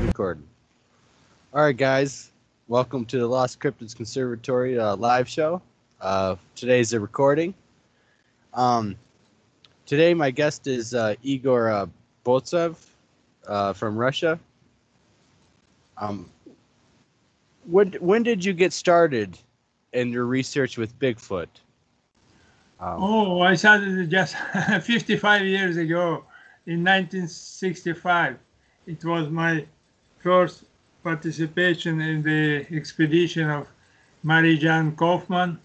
Recording. All right, guys. Welcome to the Lost Cryptids Conservatory live show. Today's a recording. Today, my guest is Igor Burtsev from Russia. When did you get started in your research with Bigfoot? I started it just 55 years ago in 1965. It was my first participation in the expedition of Marie-Jeanne Kaufman.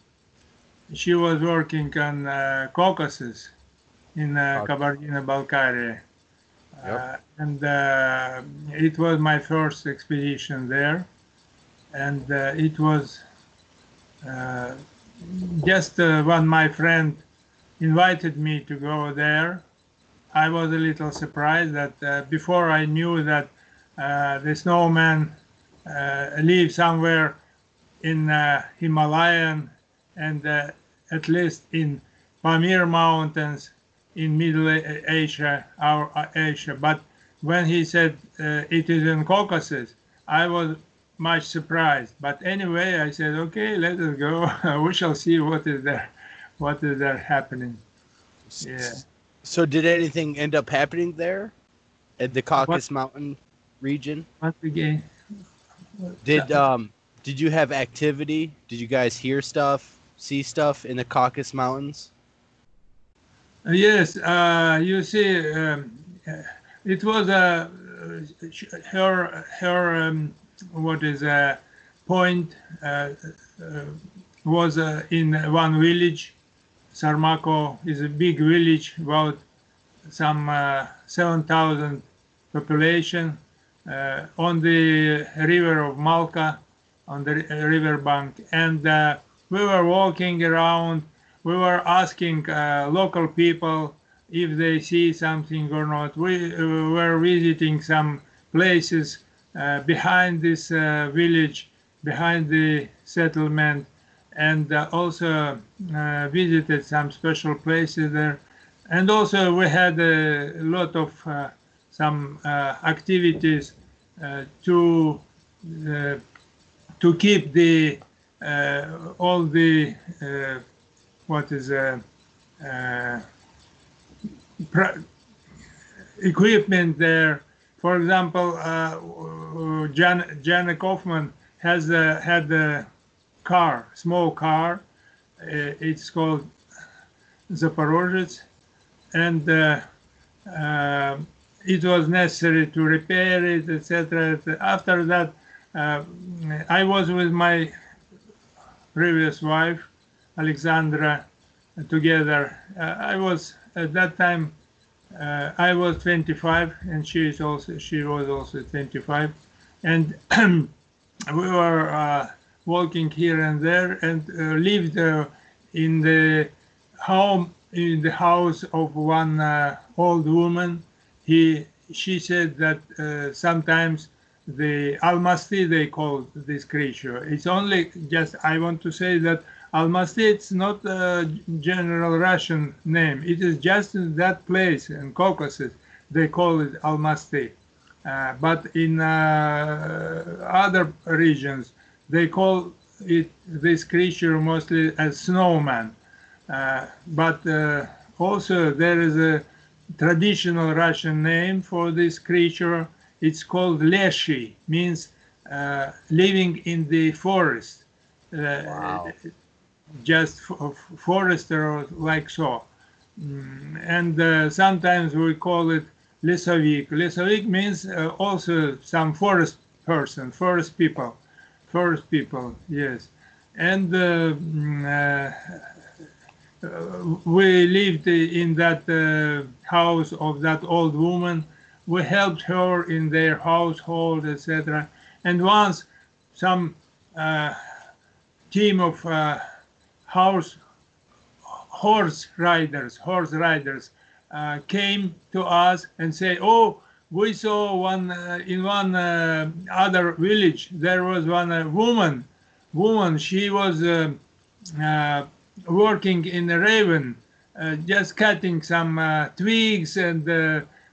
She was working on Caucasus in Kabardino-Balkaria. Yep. And it was my first expedition there. And it was just when my friend invited me to go there, I was a little surprised that before I knew that the snowman live somewhere in Himalayan and at least in Pamir Mountains in Middle Asia, Asia. But when he said it is in Caucasus, I was much surprised. But anyway, I said, okay, let us go. We shall see what is there happening. Yeah. So did anything end up happening there at the Caucasus Mountain region? Once again, did you have activity? Did you guys hear stuff, see stuff in the Caucasus Mountains? Yes, you see, it was her what is a point was in one village. Sarmako is a big village, about some 7,000 population on the river of Malka, on the river bank. And we were walking around, we were asking local people if they see something or not. We were visiting some places behind this village, behind the settlement, and also visited some special places there. And also we had a lot of some activities to keep the all the equipment there. For example, Janet Kaufman has had a car, small car. It's called Zaporozhets, and it was necessary to repair it, etc. After that, I was with my previous wife, Alexandra, together. I was at that time. I was 25, and she was also 25, and we were walking here and there, and lived in the home, in the house of one old woman. She said that sometimes the Almasty, they call this creature. It's only just, I want to say that Almasty, it's not a general Russian name. It is just in that place in Caucasus, they call it Almasty. But in other regions, they call it, this creature, mostly as snowman. But also there is a traditional Russian name for this creature. It's called Leshi, means living in the forest. Wow. Just forester, like so. And sometimes we call it Lesovik. Lesovik means also some forest person, forest people, yes. And we lived in that house of that old woman. We helped her in their household, etc. And once some team of horse riders came to us and say, oh, we saw one in one other village, there was one woman, she was working in a raven, just cutting some twigs and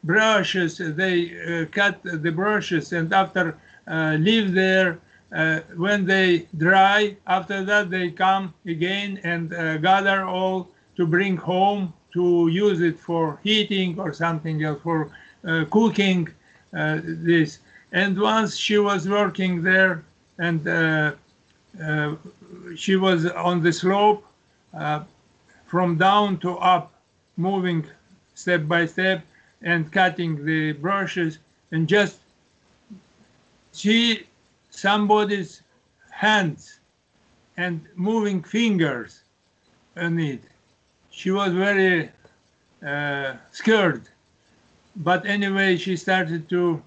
brushes. They cut the brushes, and after leave there. When they dry, after that they come again and gather all to bring home to use it for heating or something else, for cooking this. And once she was working there, and she was on the slope from down to up, moving step by step and cutting the brushes, and just see somebody's hands and moving fingers on it. She was very scared. But anyway, she started to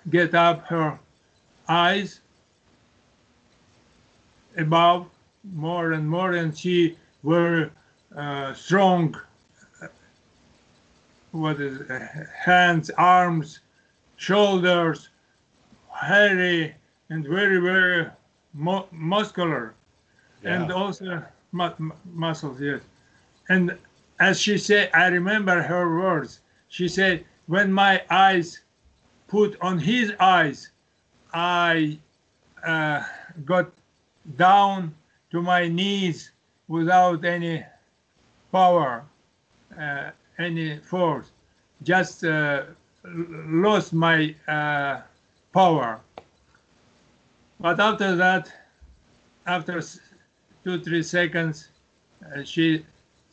get up her eyes above more and more, and she were strong. Hands, arms, shoulders, hairy, and very, very muscular, and also muscles. Yes, and as she said, I remember her words. She said, "When my eyes put on his eyes, I got down to my knees without any power, any force, just lost my power." But after that, after 2-3 seconds, she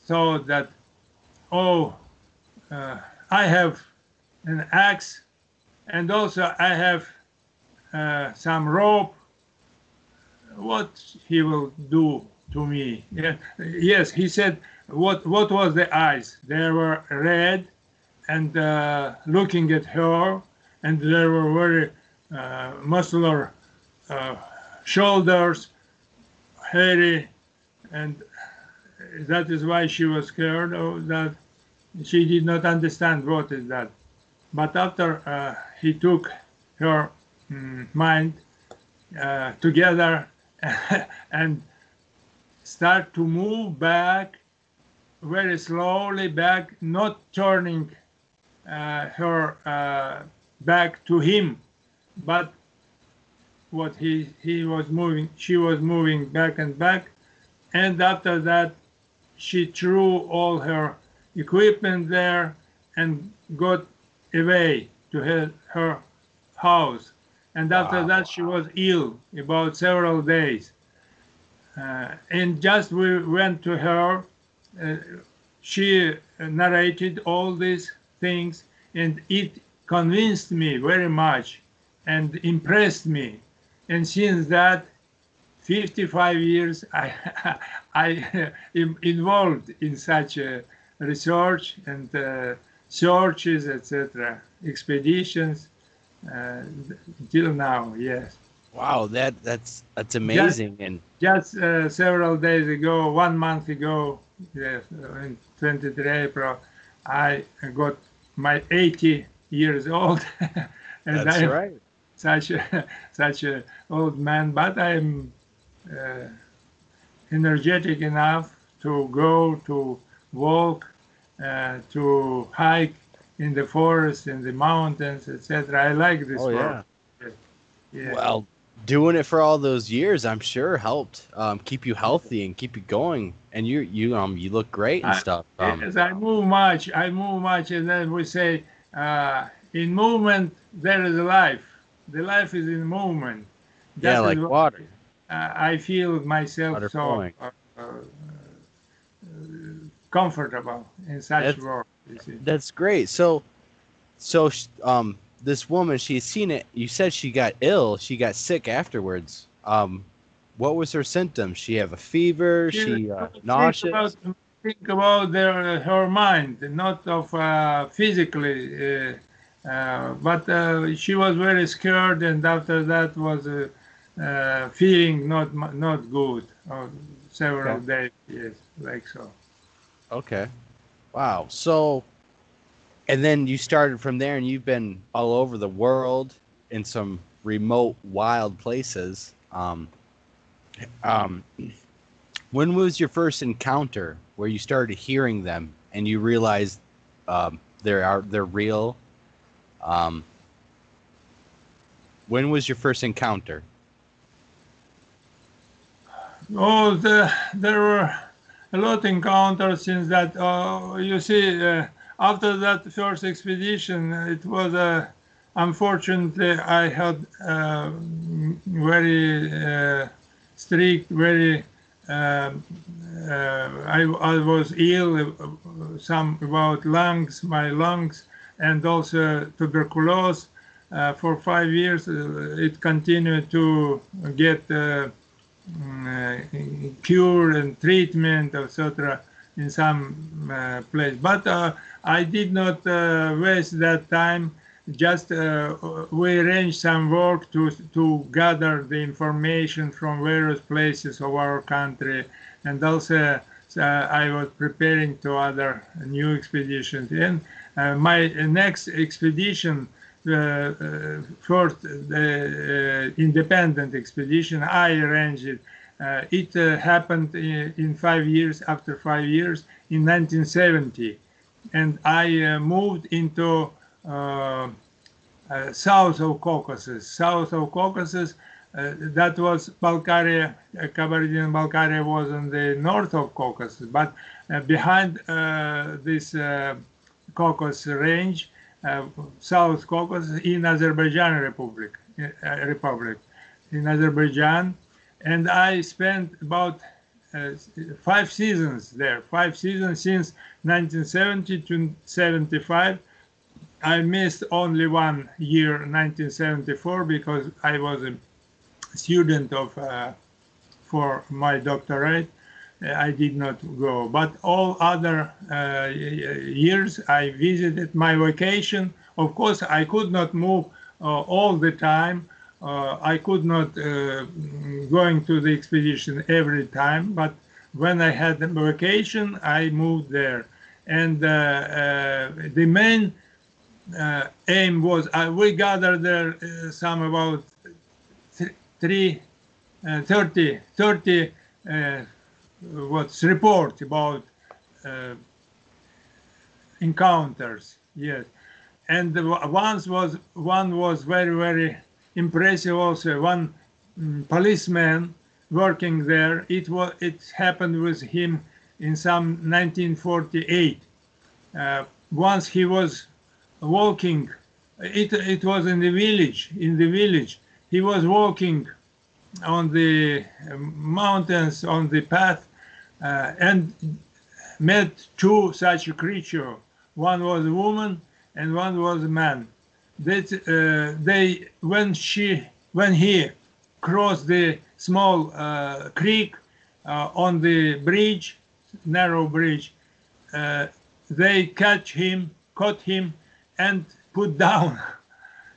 thought that, oh, I have an axe, and also I have some rope. What he will do to me? Yeah. Yes, he said, what was the eyes? They were red and looking at her, and there were very muscular shoulders, hairy, and that is why she was scared of that. She did not understand what is that. But after he took her mind together and start to move back very slowly back, not turning her back to him, but what he was moving, she was moving back and back. And after that, she threw all her equipment there and got away to her house. And after that, she was ill about several days. And just we went to her. She narrated all these things, and it convinced me very much and impressed me. And since that, 55 years, I am involved in such research and searches, etc., expeditions, till now. Yes. Wow, that's amazing. Just several days ago, 1 month ago, yes, in 23 April, I got my 80 years old, and that's right. Such a old man, but I'm energetic enough to go, to walk, to hike in the forest, in the mountains, etc. I like this work. Yeah. Well, doing it for all those years, I'm sure helped keep you healthy and keep you going. And you look great and stuff. Yes, I move much, and then we say, in movement there is life. The life is in movement. That like water. I feel myself so comfortable in such work. That's great. So this woman, she's seen it. You said she got ill. She got sick afterwards. What was her symptoms? She have a fever. She nauseous. Think about her mind, not of physically. But she was very scared, and after that was feeling not good. Several days, yes, like so. Okay. Wow. So, and then you started from there, and you've been all over the world in some remote, wild places. When was your first encounter where you started hearing them and you realized They're real. Um, when was your first encounter? Oh, there were a lot of encounters since that. You see, after that first expedition, it was unfortunately I had very strict, very. I was ill, some about lungs, my lungs, and also tuberculosis. For 5 years, it continued to get cure and treatment, etc., in some place. But I did not waste that time. Just we arranged some work to gather the information from various places of our country, and also I was preparing to other new expeditions. And my next expedition, first the independent expedition, I arranged it. It happened in 5 years, after 5 years, in 1970. And I moved into south of Caucasus. South of Caucasus, that was Balkaria, Kabardino-Balkaria was in the north of Caucasus, but behind this Caucasus range, South Caucasus, in Azerbaijan Republic, in Azerbaijan, and I spent about 5 seasons there, 5 seasons since 1970 to 75. I missed only 1 year, 1974, because I was a student of for my doctorate. I did not go, but all other years I visited. My vacation, of course, I could not move all the time. I could not going to the expedition every time, but when I had a vacation, I moved there. And the main aim was we gathered there some about 30 what's report about encounters. Yes, and one was very, very impressive also. One policeman working there, it happened with him in some 1948. Once he was walking, it was in the village, he was walking on the mountains, on the path, and met 2 such creatures. One was a woman and one was a man. When he crossed the small creek on the bridge, narrow bridge, they caught him and put down.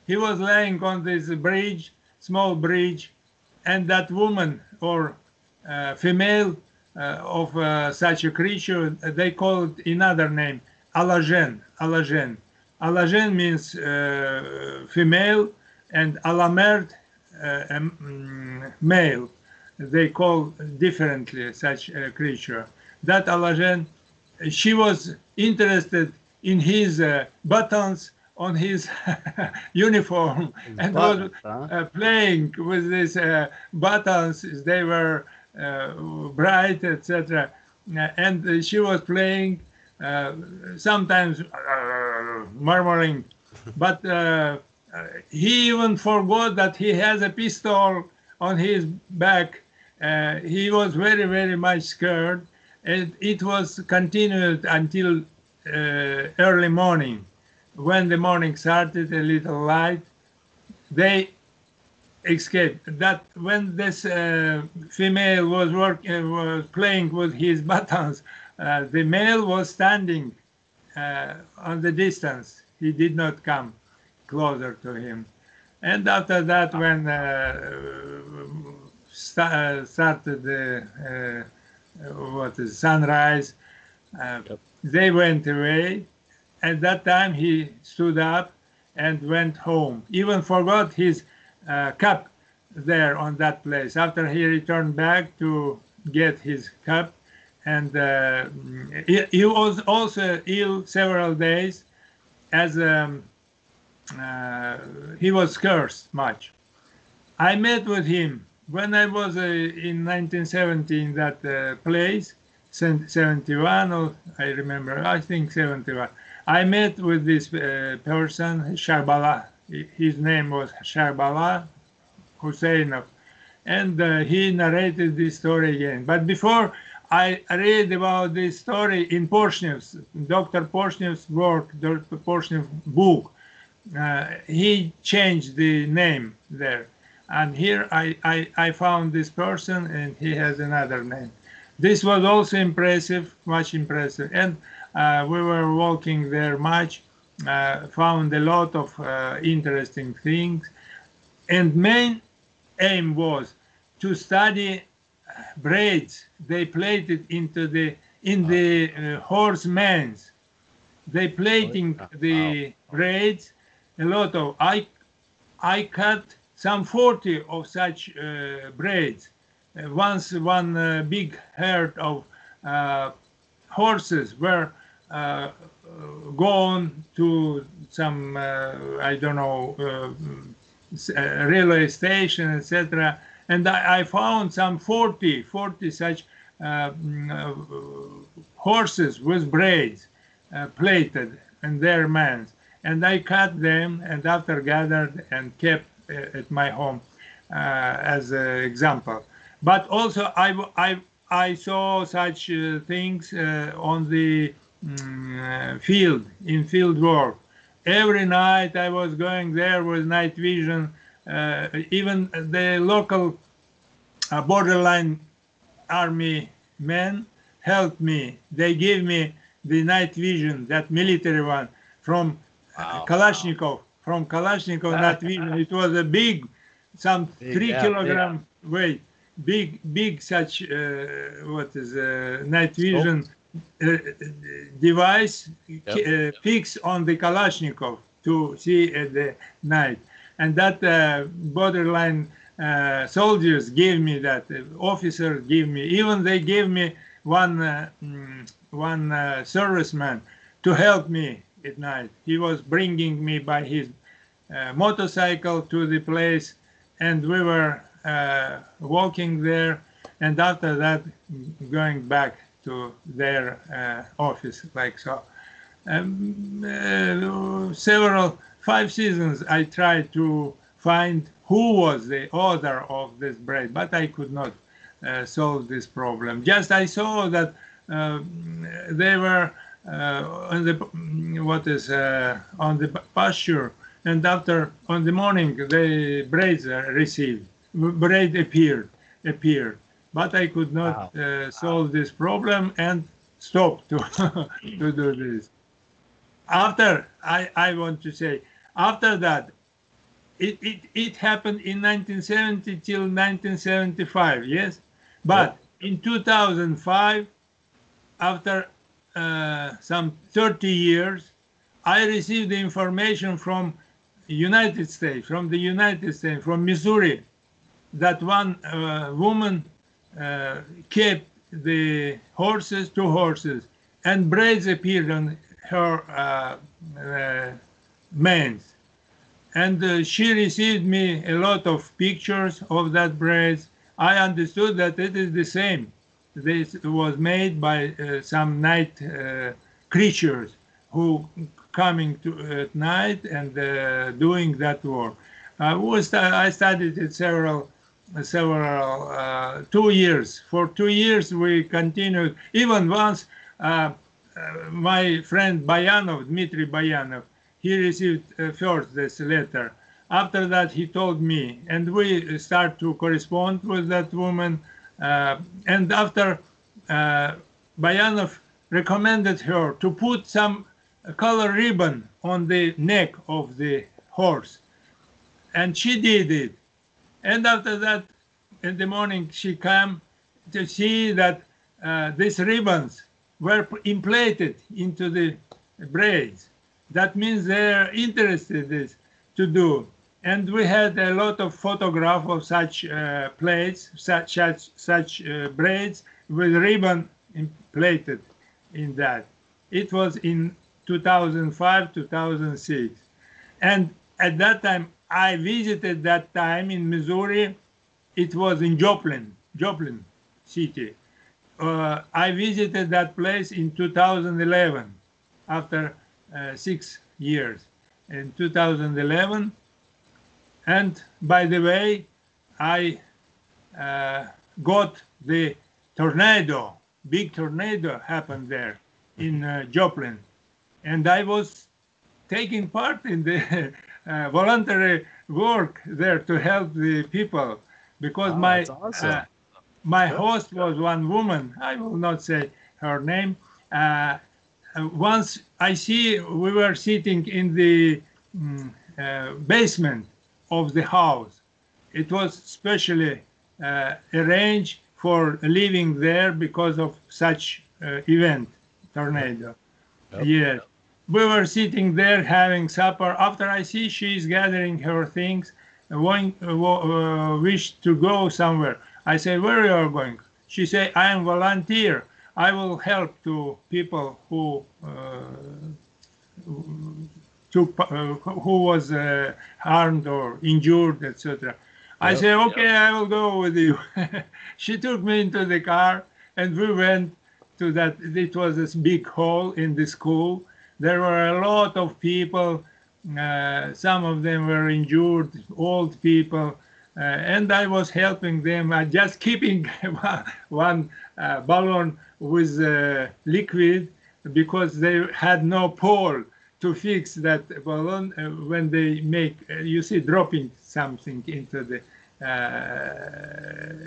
He was laying on this bridge, small bridge, and that woman or female of such a creature, they call it another name, alagen. Alagen means female, and alamert male. They call differently such a creature. That alagen, she was interested in his buttons on his uniform, and was playing with these buttons. They were bright, etc. And she was playing, sometimes murmuring, but he even forgot that he has a pistol on his back. He was very, very much scared, and it was continued until early morning. When the morning started, a little light, they escaped. That when this female was playing with his buttons, the male was standing on the distance. He did not come closer to him. And after that, when started the sunrise, they went away. At that time, he stood up and went home. Even forgot his cup there on that place. After he returned back to get his cup, and he was also ill several days. as he was cursed much. I met with him when I was in 1970 in that place, 71, or I remember, I think 71. I met with this person, Sharbala. His name was Sharbala Husseinov, and he narrated this story again. But before I read about this story in Porshnev's, Dr. Porshnev's work, Dr. Porshnev's book, he changed the name there. And here I found this person, and he has another name. This was also impressive, much impressive. And we were walking there much, found a lot of interesting things. And main aim was to study braids they plated into the horse manes. They plating the braids, a lot of. I cut some 40 of such braids. Once one big herd of horses were gone to some I don't know railway station, etc. And I found some 40 such horses with braids plated in their manes. And I cut them and after gathered and kept at my home as an example. But also I saw such things on the field, in field work. Every night I was going there with night vision. Even the local borderline army men helped me. They gave me the night vision, that military one, from Kalashnikov. From Kalashnikov night vision. It was a big, some 3 kilogram weight, big such night vision device fixed on the Kalashnikov to see at the night. And that borderline soldiers gave me that, officers gave me, even they gave me one serviceman to help me at night. He was bringing me by his motorcycle to the place, and we were walking there, and after that going back to their office, like so. 5 seasons I tried to find who was the author of this braid, but I could not solve this problem. Just I saw that they were on the on the pasture, and after on the morning the braids braid appeared, but I could not solve this problem and stopped to to do this. After I want to say, after that, it happened in 1970 till 1975, yes? But in 2005, after some 30 years, I received the information from the United States, from Missouri, that one woman kept the two horses, and braids appeared on her manes. And she received me a lot of pictures of that braids. I understood that it is the same. This was made by some night creatures who coming to at night and doing that work. I studied it several 2 years. For 2 years we continued. Even once my friend Bayanov, Dmitry Bayanov, he received first this letter. After that, he told me, and we start to correspond with that woman. And after Bayanov recommended her to put some color ribbon on the neck of the horse, and she did it. And after that, in the morning, she came to see that these ribbons were implanted into the braids. That means they're interested in this to do. And we had a lot of photographs of such plates, such braids with ribbon plated in that. It was in 2005, 2006. And at that time, I visited that time in Missouri. It was in Joplin City. I visited that place in 2011, after 6 years, in 2011. And by the way, I got the tornado, big tornado happened there in Joplin. And I was taking part in the voluntary work there to help the people, because That's awesome. my host was one woman. I will not say her name. Once we were sitting in the basement of the house. It was specially arranged for living there because of such event, tornado. Yep. Yes. We were sitting there having supper. After I see she's gathering her things, wish to go somewhere. I say, where are you going? She say, I am volunteer. I will help to people who was harmed or injured, etc. I say, okay, I will go with you. She took me into the car, and we went to that. It was this big hall in the school. There were a lot of people. Some of them were injured, old people, and I was helping them. Just keeping one balloon with liquid, because they had no pole to fix that balloon when they make, you see, dropping something into the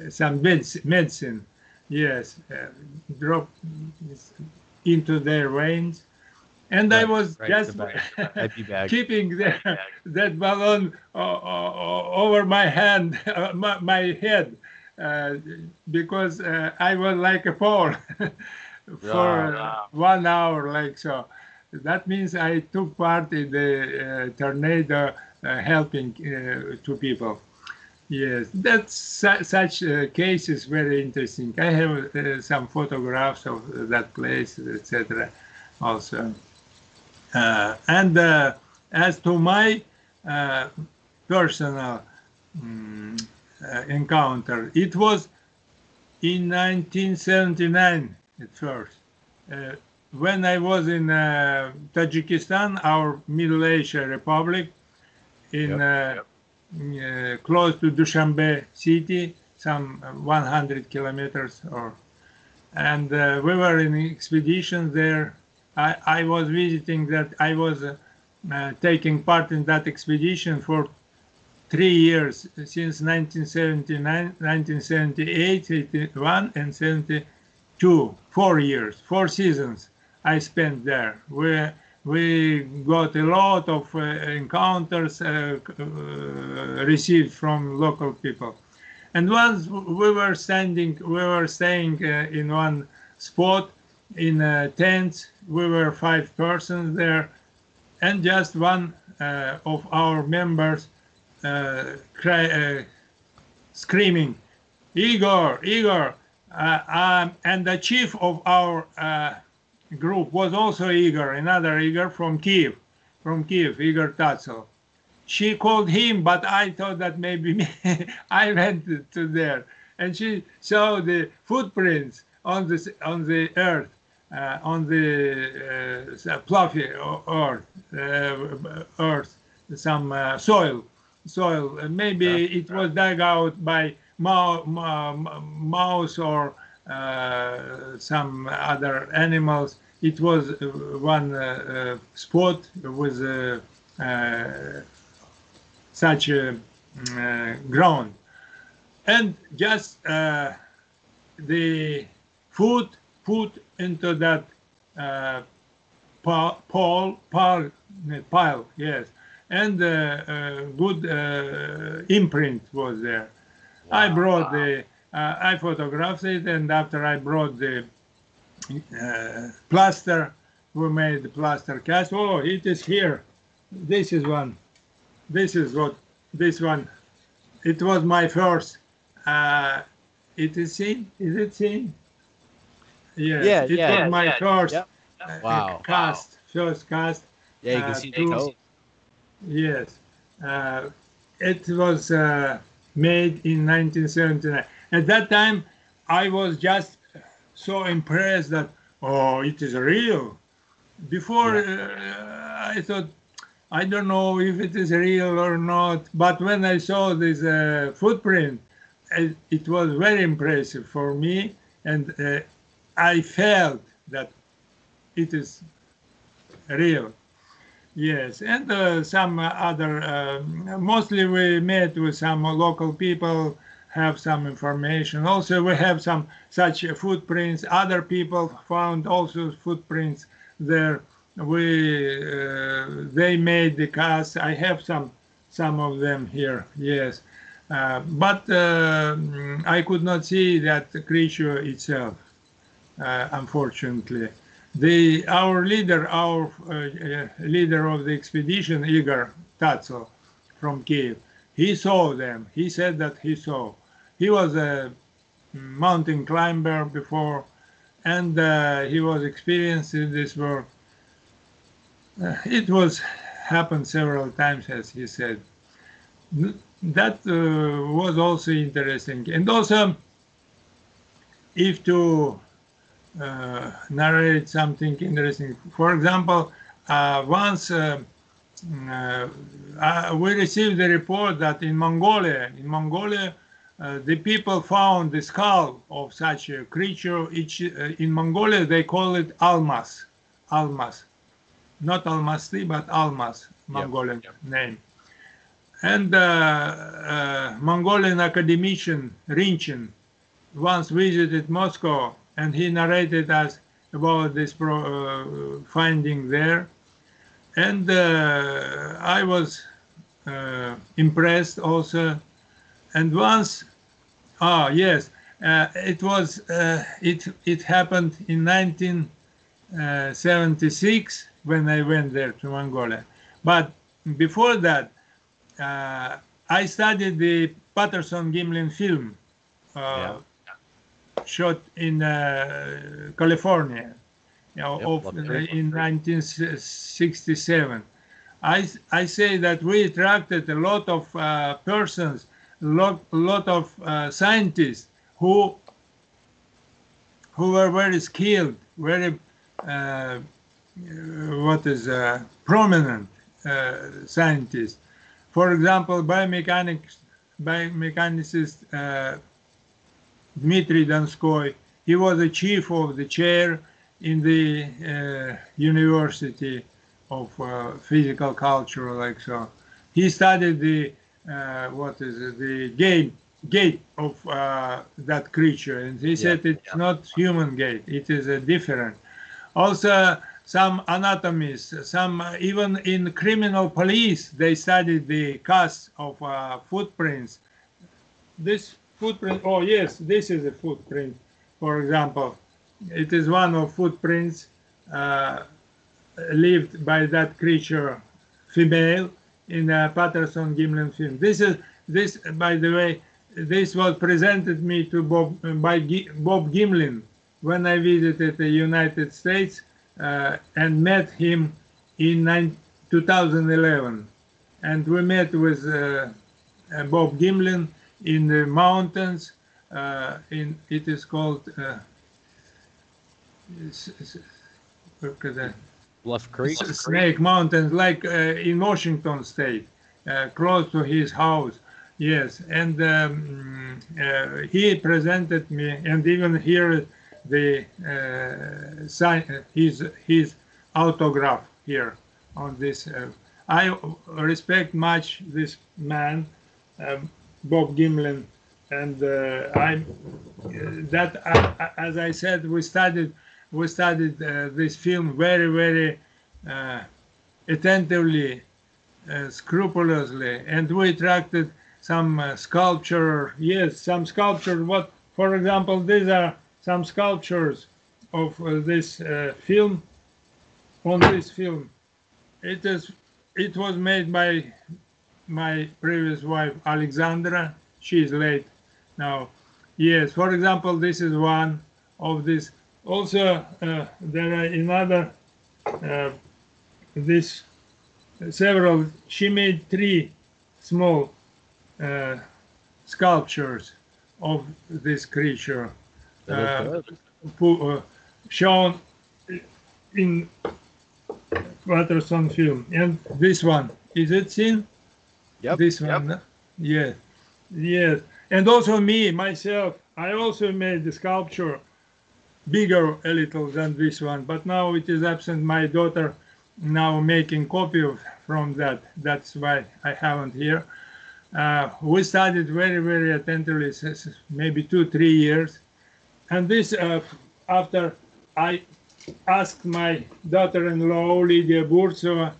some medicine. Yes, drop into their veins. And I was just keeping that balloon over my hand, my head, because I was like a pole for 1 hour, like so. That means I took part in the tornado, helping to people. Yes, that's such cases very interesting. I have some photographs of that place, etc. also. And as to my personal encounter, it was in 1979 at first. When I was in Tajikistan, our Middle Asia Republic, in close to Dushanbe city, some 100 kilometers, and we were in expedition there. I was visiting that. I was taking part in that expedition for 3 years, since 1979, 1978, 81, and 72. 4 years, 4 seasons I spent there. We got a lot of encounters received from local people. And once we were staying in one spot in tents. We were 5 persons there, and just one of our members screaming, Igor, Igor, and the chief of our group was also Igor, another Igor from Kiev, Igor Tatzel. She called him, but I thought that maybe me. I went to there, and she saw the footprints on the earth, on the fluffy earth, some soil. Maybe it was dug out by mouse or some other animals. It was one spot with such ground, and just the foot put into that pile, yes, and good imprint was there. Wow. I brought I photographed it, and after I brought the plaster, we made the plaster cast. Oh, it is here. This is one. This is this one. It was my first. It is seen? Is it seen? Yes. Yeah, it was my first cast first cast. Yeah, you can see the to- toes. Yes, it was made in 1979. At that time, I was just so impressed that, oh, it is real. Before, I thought, I don't know if it is real or not, but when I saw this footprint, it was very impressive for me, and I felt that it is real. Yes, and some other, mostly we met with some local people, have some information. Also, we have some such footprints. Other people found also footprints there. They made the cast. I have some of them here. Yes, but I could not see that creature itself, unfortunately. Our leader of the expedition, Igor Burtsev from Kiev, he saw them. He said that he saw. He was a mountain climber before, and he was experienced in this work. It was happened several times, as he said. That was also interesting. And also, if to narrate something interesting. For example, once we received a report that in Mongolia, the people found the skull of such a creature. In Mongolia, they call it almas, not almasti, but almas, Mongolian name. And Mongolian academician Rinchin once visited Moscow, and he narrated us about this finding there. And I was impressed also. And once, yes, it was it happened in 1976 when I went there to Mongolia. But before that, I studied the Patterson-Gimlin film. Shot in California, in 1967. I say that we attracted a lot of persons, lot of scientists who were very skilled, very prominent scientists. For example, biomechanicist Dmitry Donskoy. He was the chief of the chair in the University of Physical Culture, like so. He studied the the gait of that creature, and he said it's not human gait; it is a different. Also, some anatomists, some even in criminal police, they studied the casts of footprints. This footprint, oh yes, this is a footprint, for example. It is one of footprints left by that creature, female, in a Patterson-Gimlin film. This, by the way, this was presented me to Bob Gimlin when I visited the United States and met him in 2011. And we met with Bob Gimlin in the mountains. It is called Bluff Creek, Snake Mountains, like in Washington State, close to his house. Yes, and he presented me, and even here the his autograph here on this. I respect much this man, Bob Gimlin, and as I said, we studied this film very attentively, scrupulously, and we attracted some sculpture. Yes, some sculpture. What, for example, these are some sculptures of this film. On this film, it was made by my previous wife Alexandra. She is late now. Yes, for example, this is one of this. Also, there are another this several. She made 3 small sculptures of this creature, shown in Patterson film. And this one, is it seen? Yep. This one, yep. Yes, yes. And also myself, I also made the sculpture bigger a little than this one, but now it is absent. My daughter now making copy from that. That's why I haven't here. We studied very, very attentively, maybe 2-3 years. And this, after I asked my daughter-in-law, Igor Burtsev,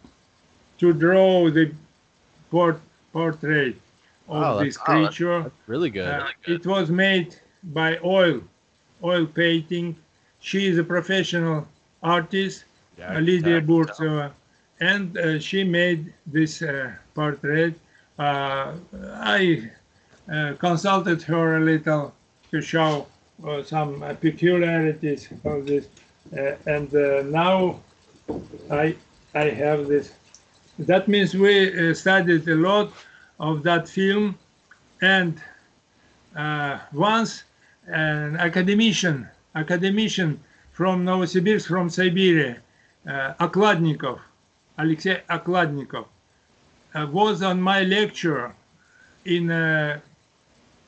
to draw the portrait of this creature. That's really good. It was made by oil painting. She is a professional artist, Igor Burtsev, and she made this portrait. I consulted her a little to show some peculiarities of this, and now I have this. That means we studied a lot of that film, and once an academician from Novosibirsk, from Siberia, Okladnikov, Alexei Okladnikov, was on my lecture in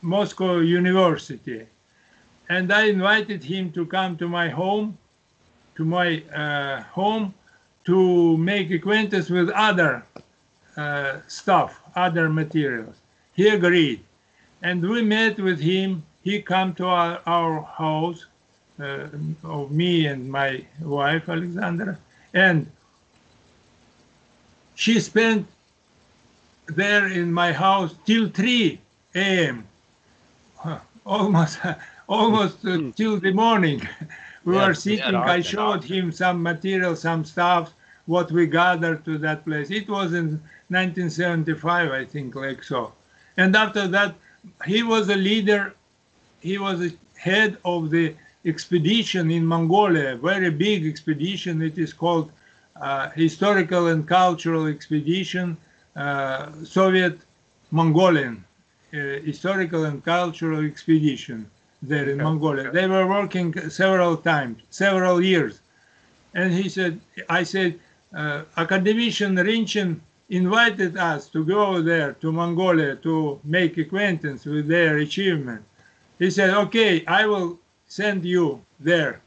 Moscow University, and I invited him to come to my home, to make acquaintance with other stuff, other materials. He agreed, and we met with him. He came to our house, of me and my wife Alexandra, and she spent there in my house till 3 a.m. almost till the morning. We were sitting. I showed him some material, some stuff, what we gathered to that place. It was in 1975, I think, like so. And after that, he was a leader. He was a head of the expedition in Mongolia, very big expedition. It is called Historical and Cultural Expedition, Soviet Mongolian Historical and Cultural Expedition there in Mongolia. They were working several years. And I said, academician Rinchin invited us to go there to Mongolia to make acquaintance with their achievement. He said, okay, I will send you there.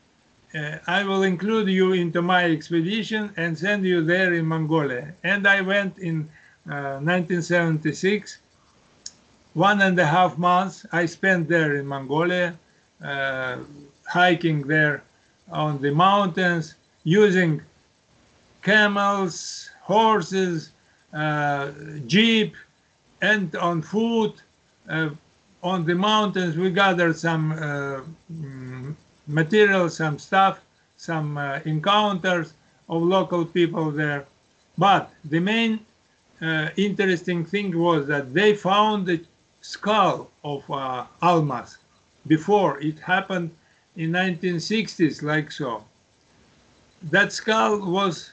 I will include you into my expedition and send you there in Mongolia. And I went in 1976. 1.5 months I spent there in Mongolia, hiking there on the mountains, using camels, horses, jeep, and on foot. On the mountains we gathered some material, some stuff, some encounters of local people there. But the main interesting thing was that they found the skull of Almaz before. It happened in 1960s, like so. That skull was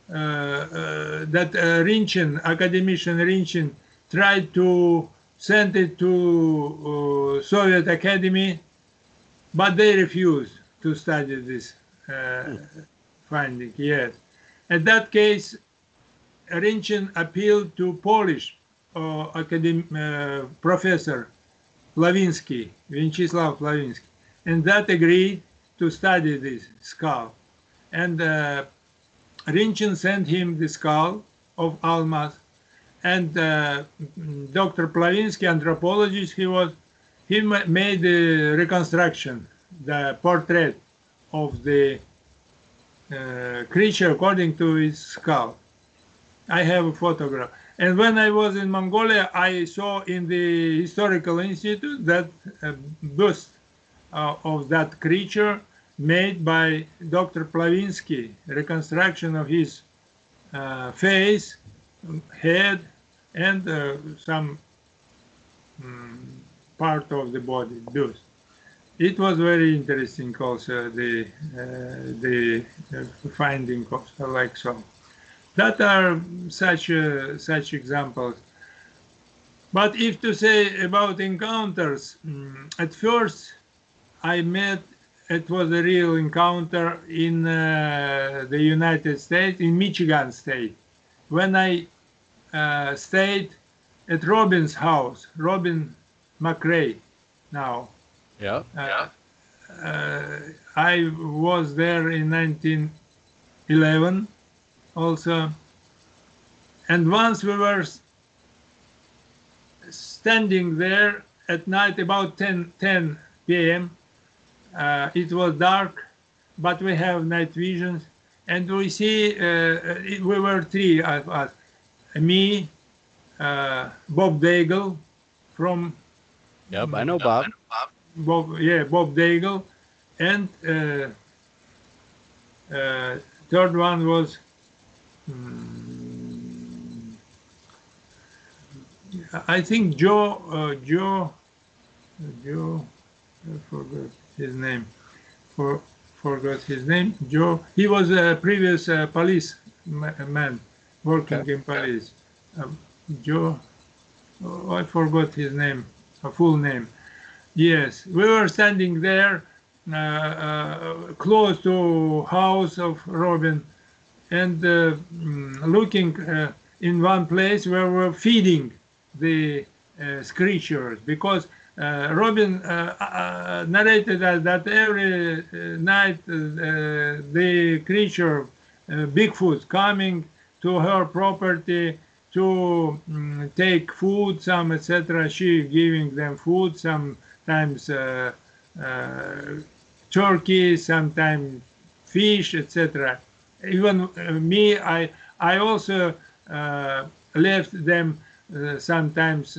that Rinchin, academician Rinchin, tried to send it to Soviet Academy, but they refused to study this finding. Yes. In that case, Rinchin appealed to Polish professor Plawiński, Viacheslav Plawiński, and that agreed to study this skull. And Rinchin sent him the skull of Almaz, and Dr. Plawiński, anthropologist, he made the reconstruction, the portrait of the creature according to his skull. I have a photograph. And when I was in Mongolia, I saw in the Historical Institute that bust of that creature made by Dr. Plawiński, reconstruction of his face, head, and some part of the body, bust. It was very interesting also, the finding also, like so. That are such examples. But if to say about encounters, at first I met, it was a real encounter in the United States, in Michigan State, when I stayed at Robin's house, Robin McRae now. Yep. I was there in 1911 also. And once we were standing there at night about 10 p.m. It was dark, but we have night visions. And we see, we were three of us, me, Bob Daigle from... Yep, I know Bob. Bob Daigle. And third one was... I think Joe, I forgot his name. Forgot his name. Joe. He was a previous police man working in police. Joe. Oh, I forgot his name, a full name. Yes, we were standing there close to house of Robin, and looking in one place where we were feeding the creatures, because Robin narrated us that every night the creature, Bigfoot, coming to her property to take food, some etc. She giving them food, sometimes turkey, sometimes fish, etc. Even me, I also left them sometimes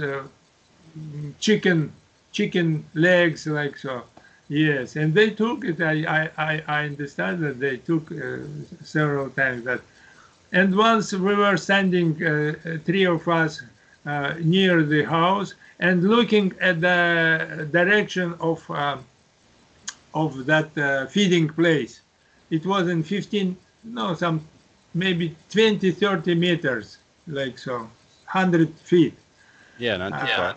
chicken legs, like so. Yes, and they took it. I understand that they took several times that. And once we were standing, three of us, near the house and looking at the direction of that feeding place. It was in 15, no, some maybe 20, 30 meters, like so, 100 feet. Yeah, not too far.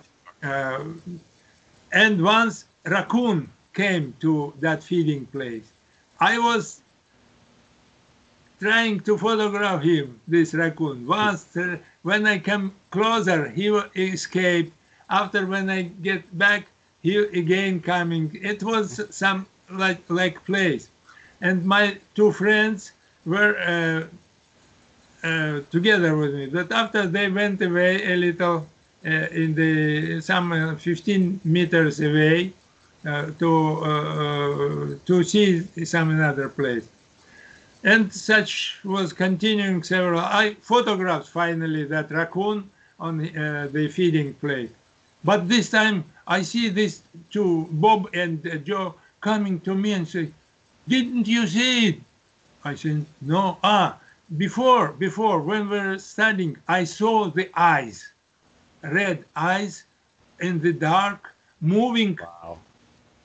And once raccoon came to that feeding place, I was trying to photograph him, this raccoon. Once, when I come closer, he escaped. After, when I get back, he again coming. It was some like place. And my two friends were together with me. But after they went away a little, in the some 15 meters away, to see some another place. And such was continuing several. I photographed finally that raccoon on the feeding place. But this time I see these two, Bob and Joe, coming to me and say, "Didn't you see it?" I said, "No." Before, when we were studying, I saw the eyes, red eyes in the dark, moving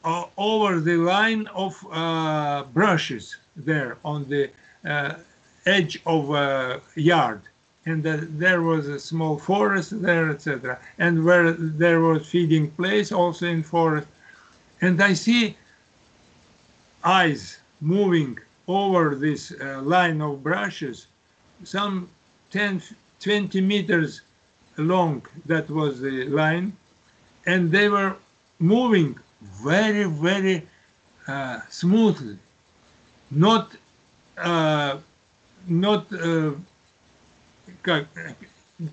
over the line of brushes there on the edge of a yard. And there was a small forest there, etc. And where there was feeding place also in forest. And I see eyes moving over this line of brushes, some 10, 20 meters long, that was the line. And they were moving very, very smoothly, not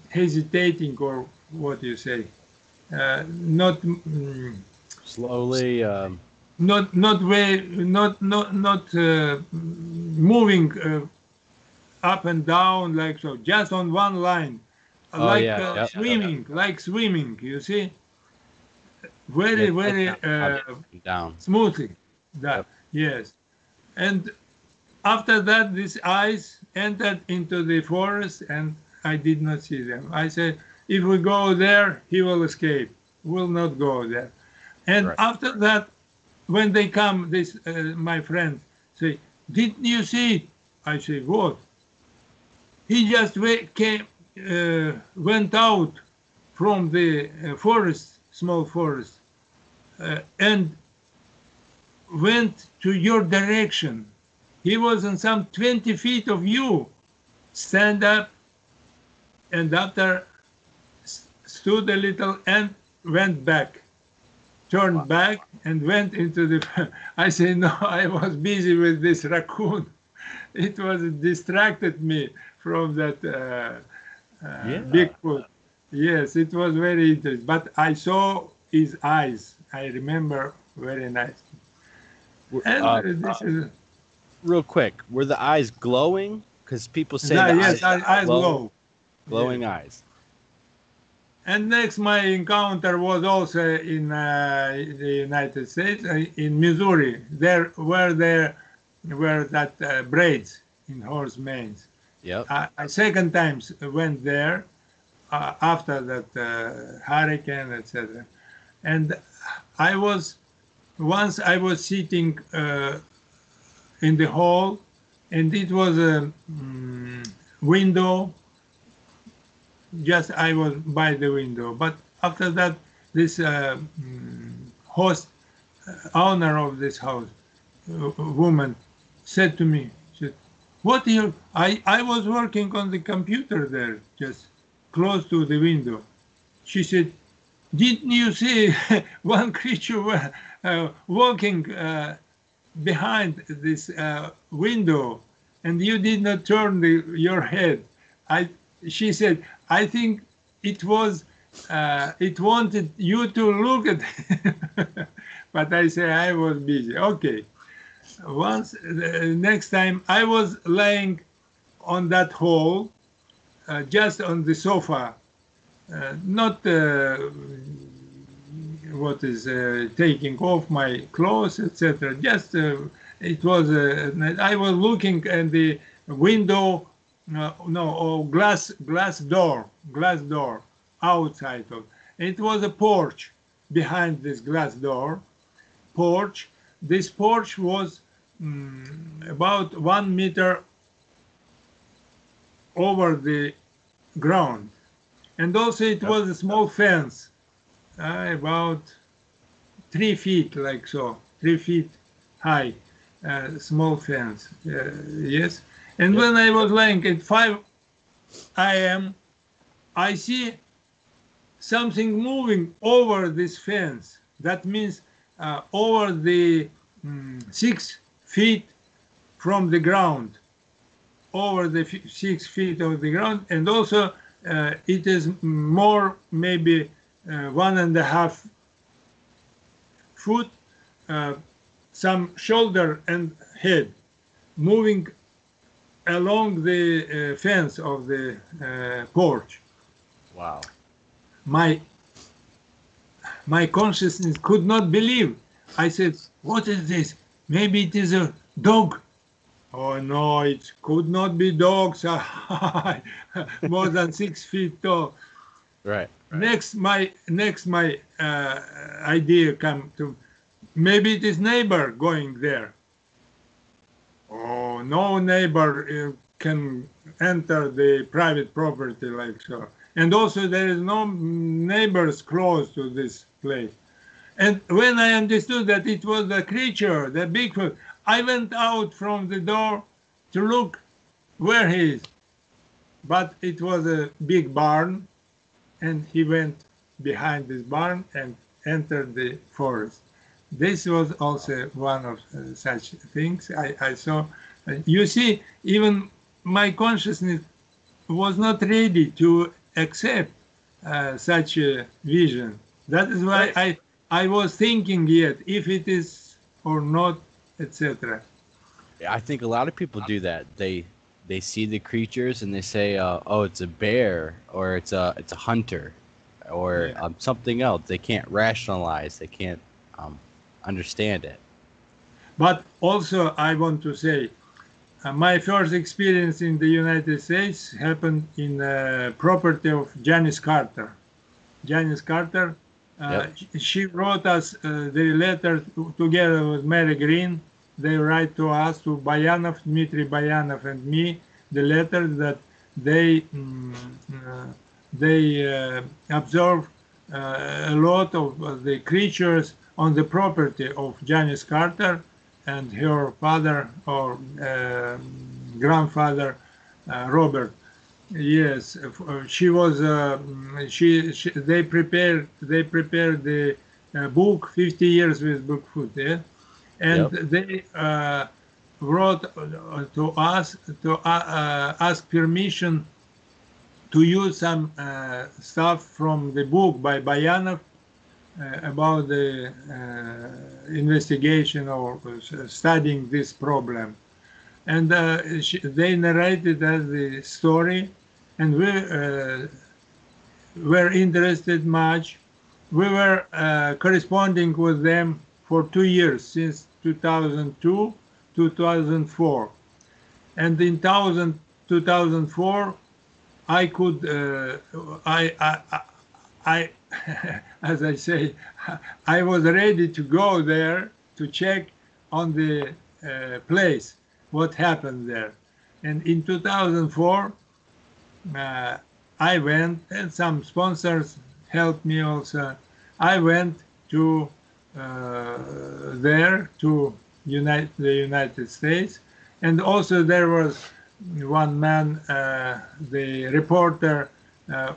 hesitating, or what you say, not slowly, not moving up and down like so, just on one line, like swimming. You see, very down smoothly. Yes, and after that, these eyes entered into the forest, and I did not see them. I said, if we go there, he will escape. We'll not go there. And after that, when they come, my friend say, "Didn't you see it?" I say, "What?" he just went out from the forest, small forest, and went to your direction. He was on some 20 feet of you. Stand up, and after stood a little and went back, turned back and went into the. I say, no, I was busy with this raccoon. It was distracted me from that Bigfoot. Yes, it was very interesting. But I saw his eyes. I remember very nice. And this is real quick. Were the eyes glowing? Because people say yes, eyes glow. Glowing eyes. And next, my encounter was also in the United States, in Missouri. There were that braids in horse manes. Yep. I second times went there after that hurricane, etc. And once I was sitting in the hall, and it was a window. Just I was by the window, but after that, this host, owner of this house, woman, said to me, she said, "What you? I was working on the computer there, just close to the window." She said, "Didn't you see one creature walking behind this window, and you did not turn your head?" She said, "I think it wanted you to look at it." But I say I was busy. Okay. Once, next time, I was laying on that hole, just on the sofa, not taking off my clothes, etc. Just it was. I was looking at the window. Glass door outside of. It was a porch behind this glass door. Porch. This porch was about 1 meter over the ground, and also it was a small fence, about 3 feet, like so, 3 feet high, small fence. Yes. And when I was laying at 5 a.m., I see something moving over this fence. That means over the 6 feet from the ground, over the 6 feet of the ground, and also it is more, maybe 1.5 foot, some shoulder and head, moving along the fence of the porch. Wow. My consciousness could not believe. I said, "What is this? Maybe it is a dog." Oh no, it could not be dogs. More than 6 feet tall. Right. Next, my idea come to, maybe it is neighbor going there. Oh, no neighbor can enter the private property like so. And also there is no neighbors close to this place. And when I understood that it was the creature, the Bigfoot, I went out from the door to look where he is. But it was a big barn, and he went behind this barn and entered the forest. This was also one of such things I saw. You see, even my consciousness was not ready to accept such a vision. That is why I was thinking yet if it is or not, etc. I think a lot of people do that. They see the creatures and they say, "Oh, it's a bear," or "It's a hunter," or something else. They can't rationalize. They can't understand it. But also, I want to say, my first experience in the United States happened in property of Janice Carter. Janice Carter, she wrote us the letter together with Mary Green. They write to us, to Bayanov, Dmitry Bayanov and me, the letter that they observe a lot of the creatures on the property of Janice Carter and her father or grandfather Robert. Yes, she was. They prepared the book 50 years with Bigfoot, yeah, and Yep. they wrote to us to ask permission to use some stuff from the book by Bayanov about the investigation or studying this problem. And they narrated us the story, and we were interested much. We were corresponding with them for 2 years, since 2002, 2004. And in 2004, I could, I as I say, I was ready to go there to check on the place, what happened there. And in 2004, I went, and some sponsors helped me also. I went to there to the United States, and also there was one man, the reporter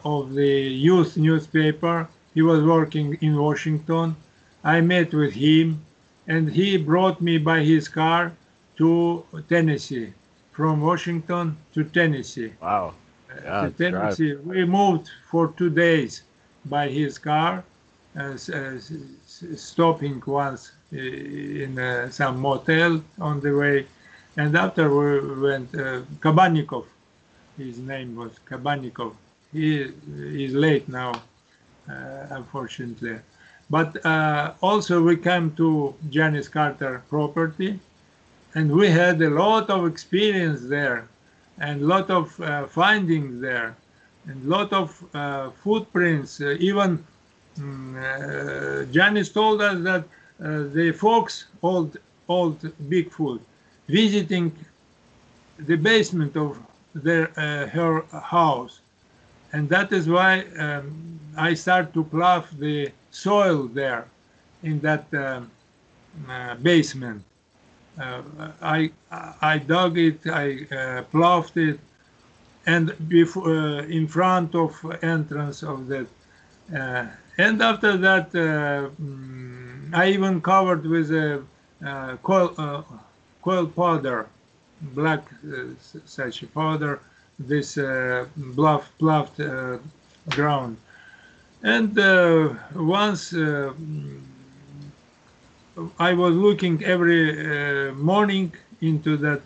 of the youth newspaper. He was working in Washington. I met with him, and he brought me by his car to Tennessee, from Washington to Tennessee. Wow. Yeah, To Tennessee. drive. We moved for 2 days by his car, stopping once in some motel on the way. And after we went, Kabanikov, his name was Kabanikov. He is late now, unfortunately. But also we came to Janice Carter property, and we had a lot of experience there, and a lot of findings there, and a lot of footprints. Even Janice told us that the folks, old Bigfoot, visiting the basement of her house, and that is why I start to plow the soil there in that basement. I dug it, I plowed it, and before in front of entrance of that. And after that, I even covered with a coil powder, black such a powder, this ploughed ground. And once I was looking every morning into that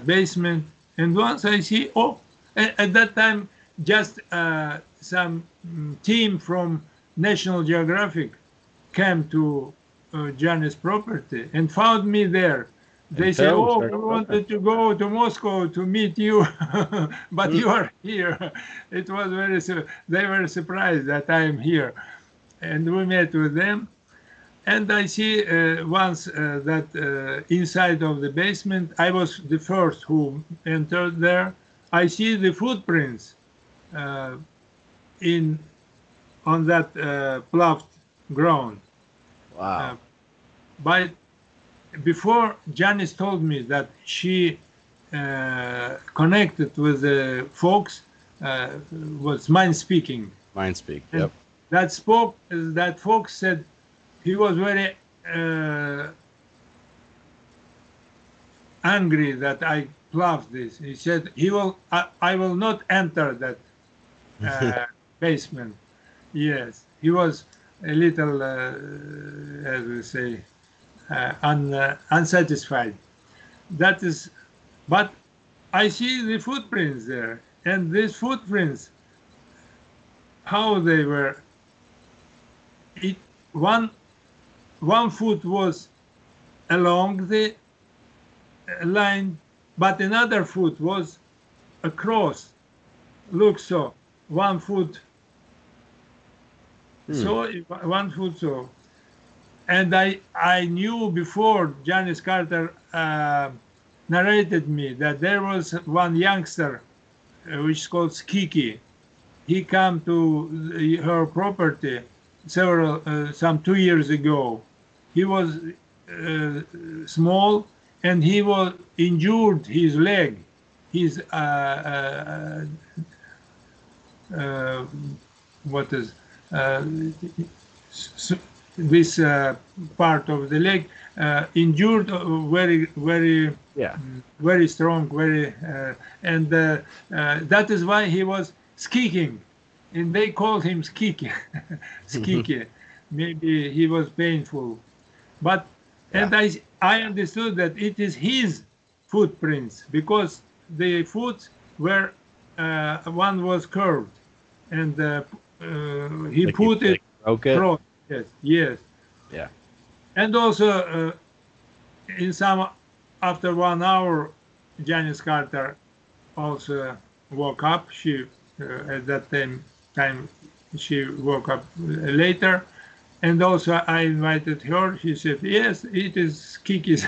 basement, and once I see, oh, at that time, just some team from National Geographic came to Janice property and found me there. They And say, films. oh, we wanted to go to Moscow to meet you, but you are here. It was they were surprised that I am here. And we met with them. And I see once that inside of the basement, I was the first who entered there. I see the footprints on that plowed ground. Wow. But before, Janice told me that she connected with the folks, was mind speaking. Mind speak. And Yep. that folks said he was very angry that I plowed this. He said I will not enter that basement. Yes, he was a little, as we say, unsatisfied. That is, but I see the footprints there, and these footprints, how they were. One foot was along the line, but another foot was across. Look, so 1 foot. So 1 foot so. And I knew before Janice Carter narrated me that there was one youngster which is called Skiki. He came to her property some 2 years ago. He was small, and he was injured his leg. His what is this part of the leg injured, very strong, and that is why he was skiing, and they called him Skiki. Skiki. Maybe he was painful, but and I understood that it is his footprints, because the foot were one was curved, and he Like put it broke it. across. Yes. Yeah. And also after 1 hour, Janice Carter also woke up. She at that time she woke up later, and also I invited her. She said, yes, it is Kiki's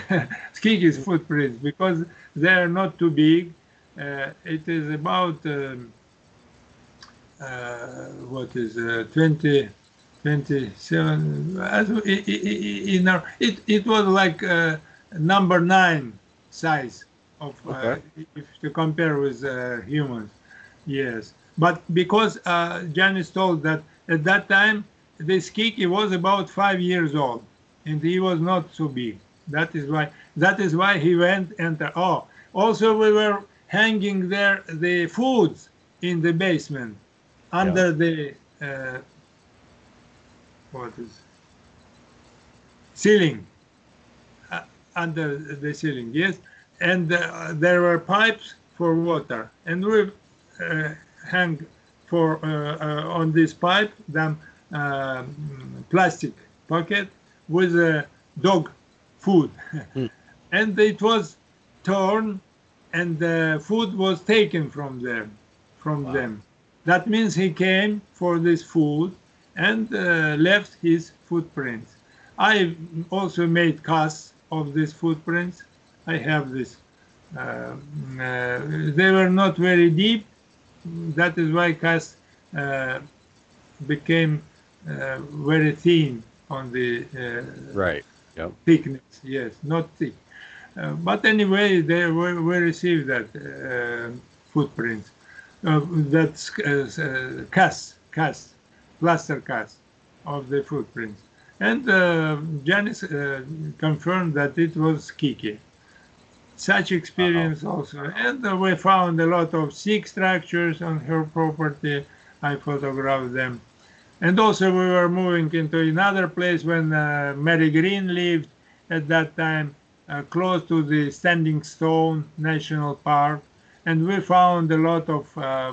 Kiki's footprints, because they are not too big. It is about 27. It was like number 9 size of if to compare with humans. Yes, but because Janice told that at that time this Kiki was about 5 years old, and he was not so big. That is why he went and also we were hanging there the foods in the basement under the ceiling, under the ceiling, yes, and there were pipes for water, and we hang on this pipe the plastic pocket with dog food, and it was torn, and the food was taken from them. That means he came for this food and left his footprints. I also made casts of these footprints. I have this. They were not very deep. That is why casts became very thin on the thickness. Yes, not thick. But anyway, we received that footprints. That's cast. Plaster cast of the footprints, and Janice confirmed that it was Kiki. Such experience also, and we found a lot of stick structures on her property. I photographed them, and also we were moving into another place when Mary Green lived at that time, close to the Standing Stone National Park. And we found a lot of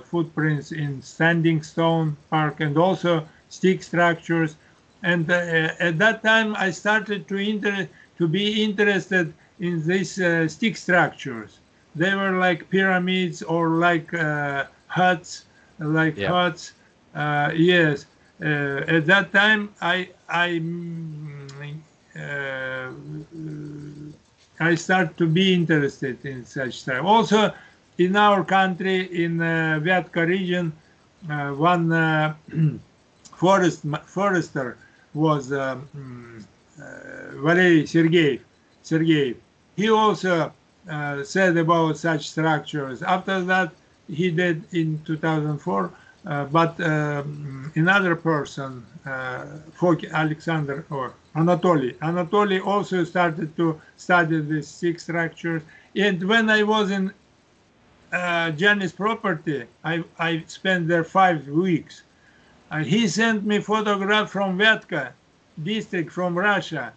footprints in Standing Stone Park, and also stick structures. And at that time, I started to be interested in these stick structures. They were like pyramids or like huts, huts. Yes. At that time, I started to be interested in such stuff. Also, in our country, in Vyatka region, one forester was Valery Sergeyev. He also said about such structures. After that, he did in 2004, but another person, Alexander or Anatoly also started to study these stick structures. And when I was in Janice's property, I spent there 5 weeks. He sent me photograph from Vyatka district from Russia.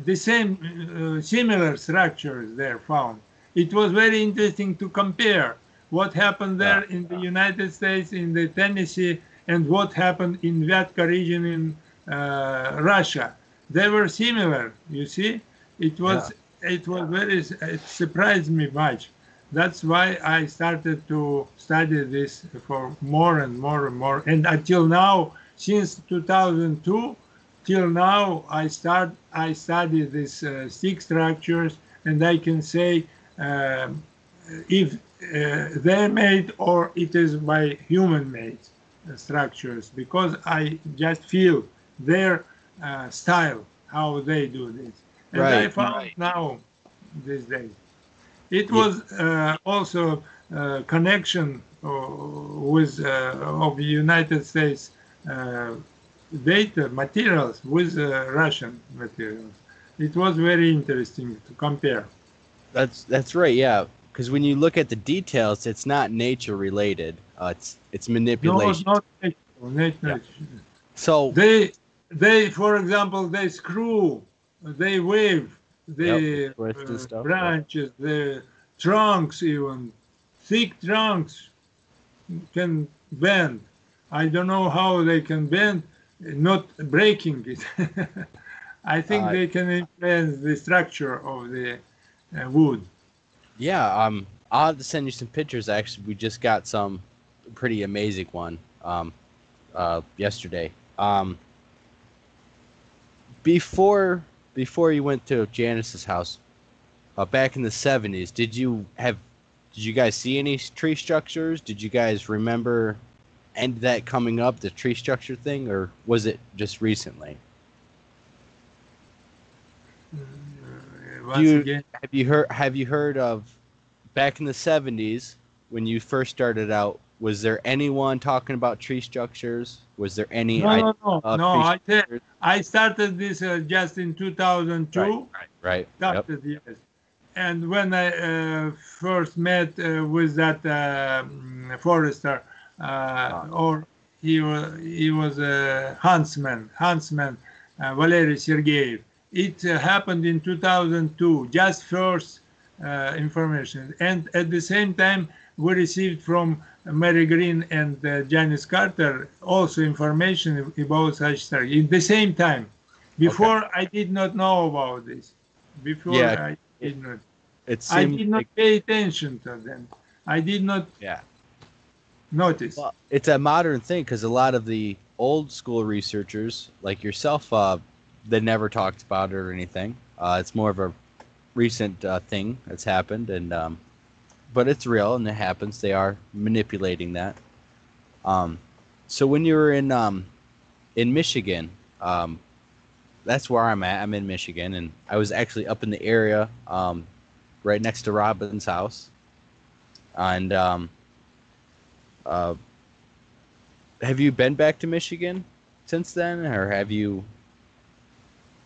The same similar structures there found. It was very interesting to compare what happened there in the United States, in the Tennessee, and what happened in Vyatka region in Russia. They were similar, you see. It was it surprised me much. That's why I started to study this for more and more and more. And until now, since 2002, till now, I study these stick structures, and I can say if they made or it is by human made structures, because I just feel their style, how they do this. And I Right. found now these days. It Yeah. was also connection with of United States data materials with Russian materials. It was very interesting to compare. That's right. Yeah. Because when you look at the details, it's not nature related. It's No, manipulation. not natural, not Yeah. natural. So. They, for example, they screw, they wave Yep. the Twist and stuff. Yep. branches, the trunks, even thick trunks can bend. I don't know how they can bend, not breaking it. I think they can influence the structure of the wood. Yeah. I'll have to send you some pictures. Actually, we just got some pretty amazing one. Yesterday. Before you went to Janice's house, back in the 70s, did you guys see any tree structures? Did you guys remember any of that coming up, the tree structure thing, or was it just recently? Once again, Have you heard of back in the 70s when you first started out? Was there anyone talking about tree structures? Was there any idea of no. tree structures? I started this just in 2002. Right. Yep. Started, yes. And when I first met with that forester, or he was a huntsman, Valery Sergeyev. It happened in 2002, just first information. And at the same time, we received from Mary Green and Janice Carter also information about such stuff. In the same time, before I did not know about this. Before Yeah, I did not. it I seemed did not like, pay attention to them. I did not yeah. notice. Well, it's a modern thing because a lot of the old school researchers, like yourself, they never talked about it or anything. It's more of a recent thing that's happened, and but it's real and it happens. They are manipulating that. So when you were in Michigan, that's where I'm at. I'm in Michigan, and I was actually up in the area, right next to Robin's house, and have you been back to Michigan since then, or have you?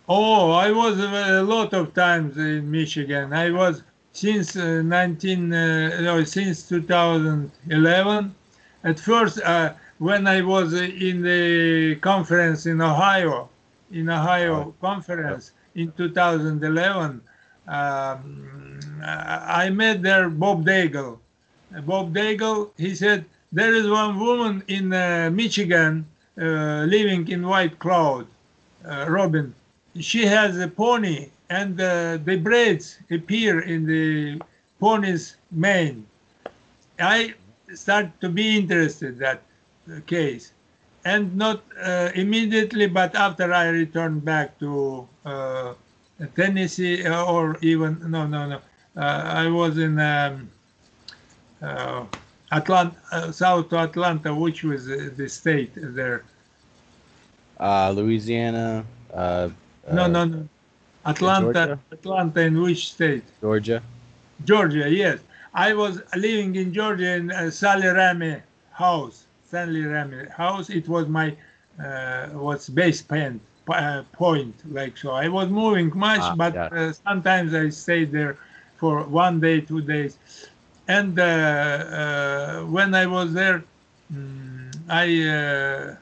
Oh, I was a lot of times in Michigan. I was since since 2011. At first, when I was in the conference in Ohio conference in 2011, I met there Bob Daigle. Bob Daigle, he said, there is one woman in Michigan living in White Cloud, Robin. She has a pony, and the braids appear in the pony's mane. I started to be interested in that case, and not immediately, but after I returned back to Tennessee, or even no, I was in Atlanta, south to Atlanta, which was the state there. Louisiana. No. Georgia. Atlanta in which state? Georgia. Georgia, yes. I was living in Georgia in Sally Ramy house. Sally Ramy house. It was my what's base point, like so. I was moving much, but sometimes I stayed there for 1 day, 2 days. And when I was there, I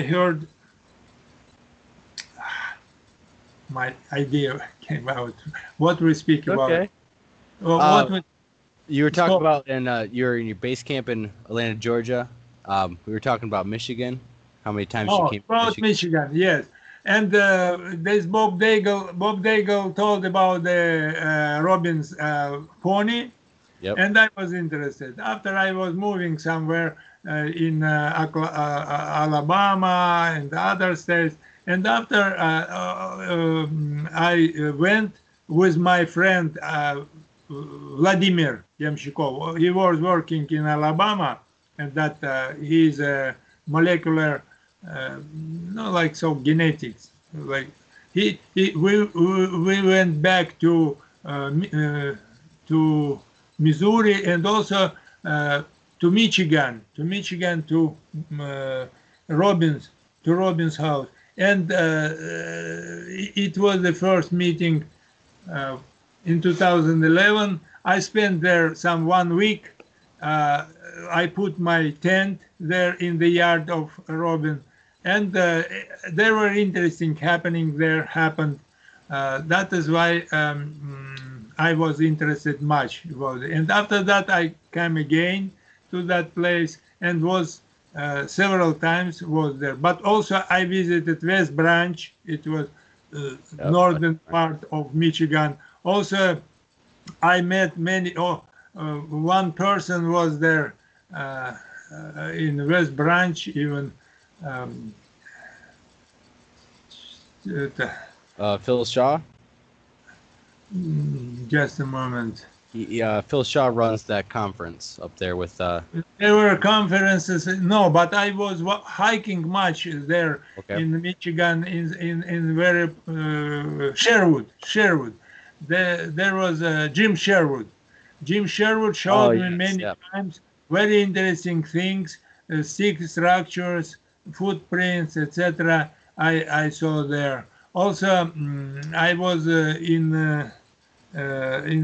heard my idea came out. What we speak about? Okay. What you were talking about, and you're in your base camp in Atlanta, Georgia. We were talking about Michigan. How many times you came? About Michigan, yes. And there's Bob Daigle. Bob Daigle told about the Robbins pony, and I was interested. After I was moving somewhere in Alabama and other states, and after I went with my friend Vladimir Yamshikov. He was working in Alabama, and that he's a molecular, not like so genetics. Like we went back to Missouri and also to Michigan, to Robin's house, and it was the first meeting in 2011. I spent there some 1 week. I put my tent there in the yard of Robin, and there were interesting happening there happened. That is why I was interested much about it. And after that, I came again to that place and was several times was there. But also I visited West Branch. It was northern part of Michigan. Also, I met many. One person was there in West Branch, even. Phil Shaw? Just a moment. Phil Shaw runs that conference up there with. There were conferences. No, but I was hiking much there in Michigan, in very Sherwood. There was Jim Sherwood. Jim Sherwood showed me many times very interesting things, stick structures, footprints, etc. I saw there. Also, I was in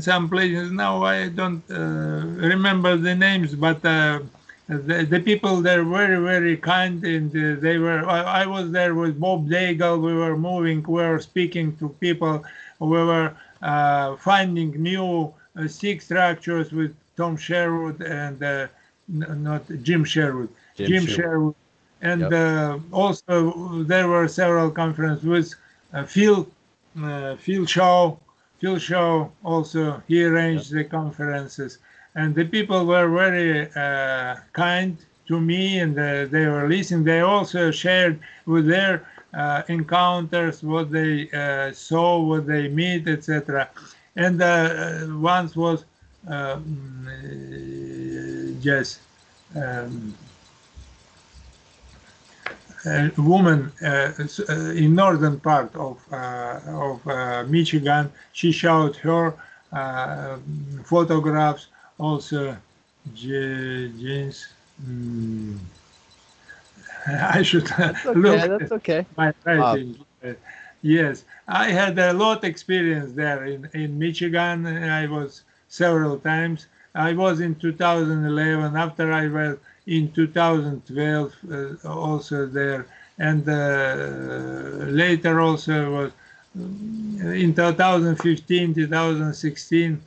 some places. Now I don't remember the names, but the people there were very kind, and they were. I was there with Bob Daigle. We were moving. We were speaking to people. We were finding new stick structures with Tom Sherwood and not Jim Sherwood. Jim Sherwood. And also there were several conferences with Phil Shaw. Phil Shaw also, he arranged the conferences, and the people were very kind to me, and they were listening. They also shared with their encounters what they saw, what they meet, etc. And once was just a woman in northern part of Michigan. She showed her photographs. Also, James. I should look. That's okay. My writing. Yes, I had a lot experience there in Michigan. I was several times. I was in 2011. After I was in 2012 also there, and later also was in 2015, 2016.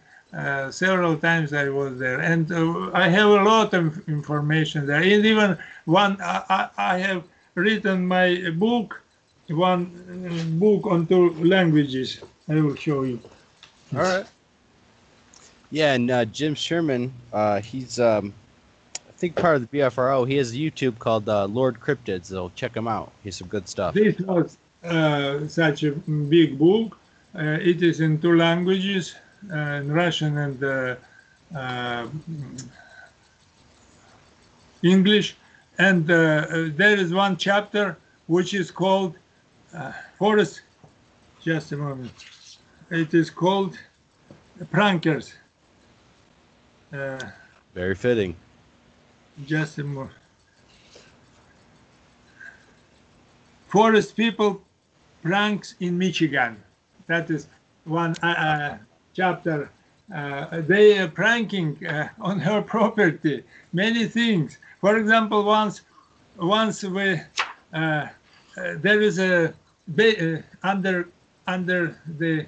Several times I was there, and I have a lot of information there. And even one, I have written my book, one book on 2 languages. I will show you. All right. Yeah, and Jim Sherman, he's I think part of the BFRO. He has a YouTube called Lord Cryptids, so check him out. He's some good stuff. This was such a big book. It is in 2 languages, in Russian and English. And there is one chapter which is called Forest. Just a moment. It is called Prankers. Very fitting. Just a moment. Forest people pranks in Michigan. That is one chapter. They are pranking on her property. Many things. For example, once we there is a under the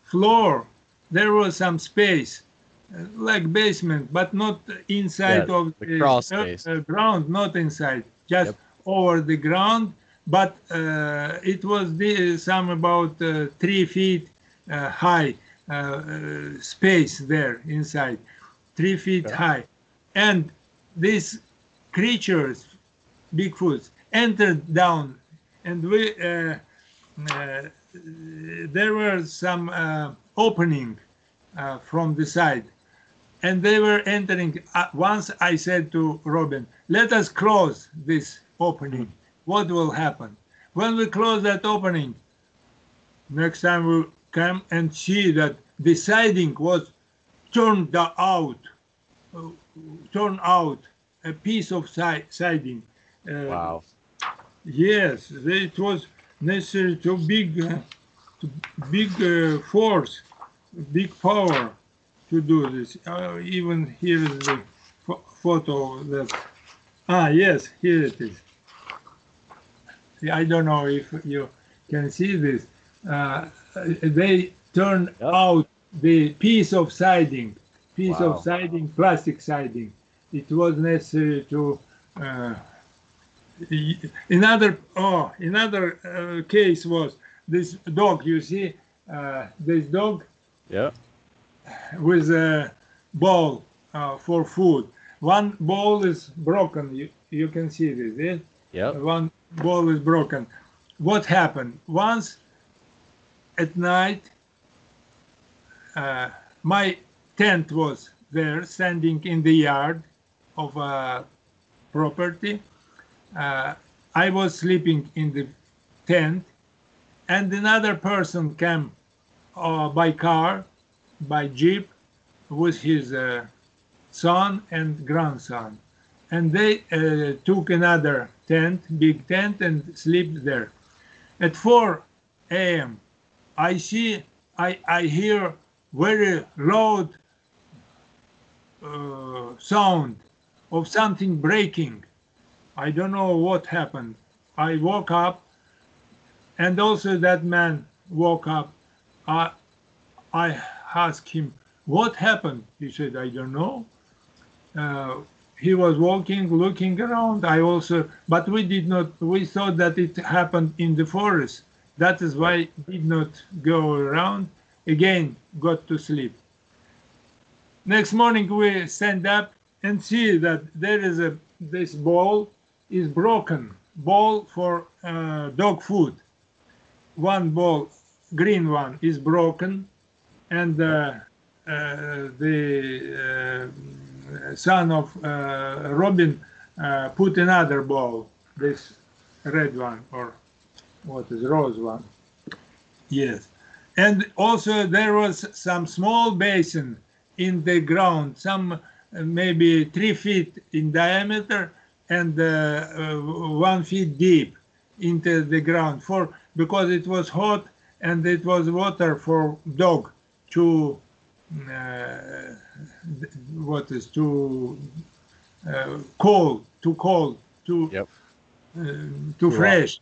floor. There was some space, like basement, but not inside of the crawl space. Ground, not inside, just over the ground. But it was some about 3 feet high space there inside, 3 feet high. And these creatures, Bigfoots, entered down, and we there were some opening from the side, and they were entering. Once I said to Robin, let us close this opening. What will happen? When we close that opening, next time we'll come and see that the siding was turned out, a piece of siding. Wow. Yes, it was necessary to big force, big power to do this. Even here is the photo of that. Yes, here it is. I don't know if you can see this. They turned out the piece of siding, plastic siding. It was necessary to. Another case was this dog. You see, this dog. Yeah. With a bowl for food. One bowl is broken. You can see this. Yes? Yep. One bowl is broken. What happened? Once at night, my tent was there, standing in the yard of a property. I was sleeping in the tent, and another person came by car, by jeep, with his son and grandson, and they took another tent, big tent, and slept there. At 4 a.m. I hear very loud sound of something breaking. I don't know what happened. I woke up, and also that man woke up. I asked him, what happened? He said, I don't know. He was walking, looking around. But we thought that it happened in the forest. That is why did not go around. Again, got to sleep. Next morning, we stand up and see that there is this bowl is broken. Bowl for dog food. One bowl, green one, is broken, and the son of Robin put another bowl, this red one, or what is rose one. Yes. And also there was some small basin in the ground, some maybe 3 feet in diameter and 1 feet deep into the ground, because it was hot and it was water for dog to cold to fresh,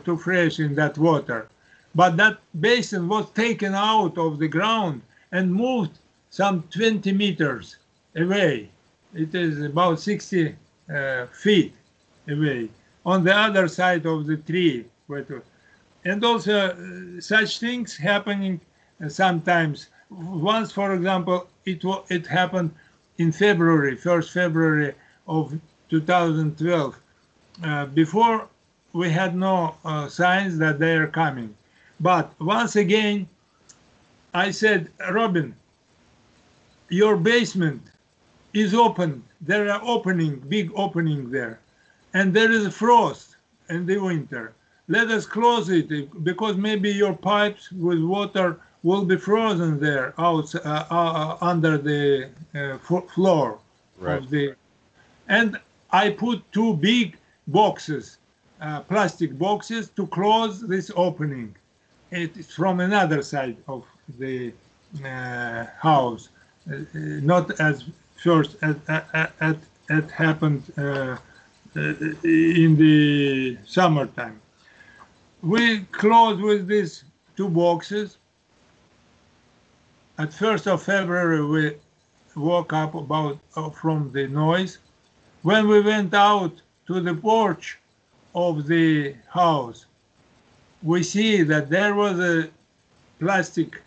to fresh in that water. But that basin was taken out of the ground and moved some 20 meters away. It is about 60 feet away on the other side of the tree. And also such things happening sometimes. Once, for example, it happened in February, 1st February of 2012. Before, we had no signs that they are coming. But once again, I said, Robin, your basement is open. There are big opening there. And there is frost in the winter. Let us close it, because maybe your pipes with water will be frozen there under the floor. Right. And I put 2 big boxes, plastic boxes, to close this opening. It's from another side of the house, not as first it happened in the summertime. We closed with these 2 boxes. At 1st of February, we woke up from the noise. When we went out to the porch of the house, we see that there was a plastic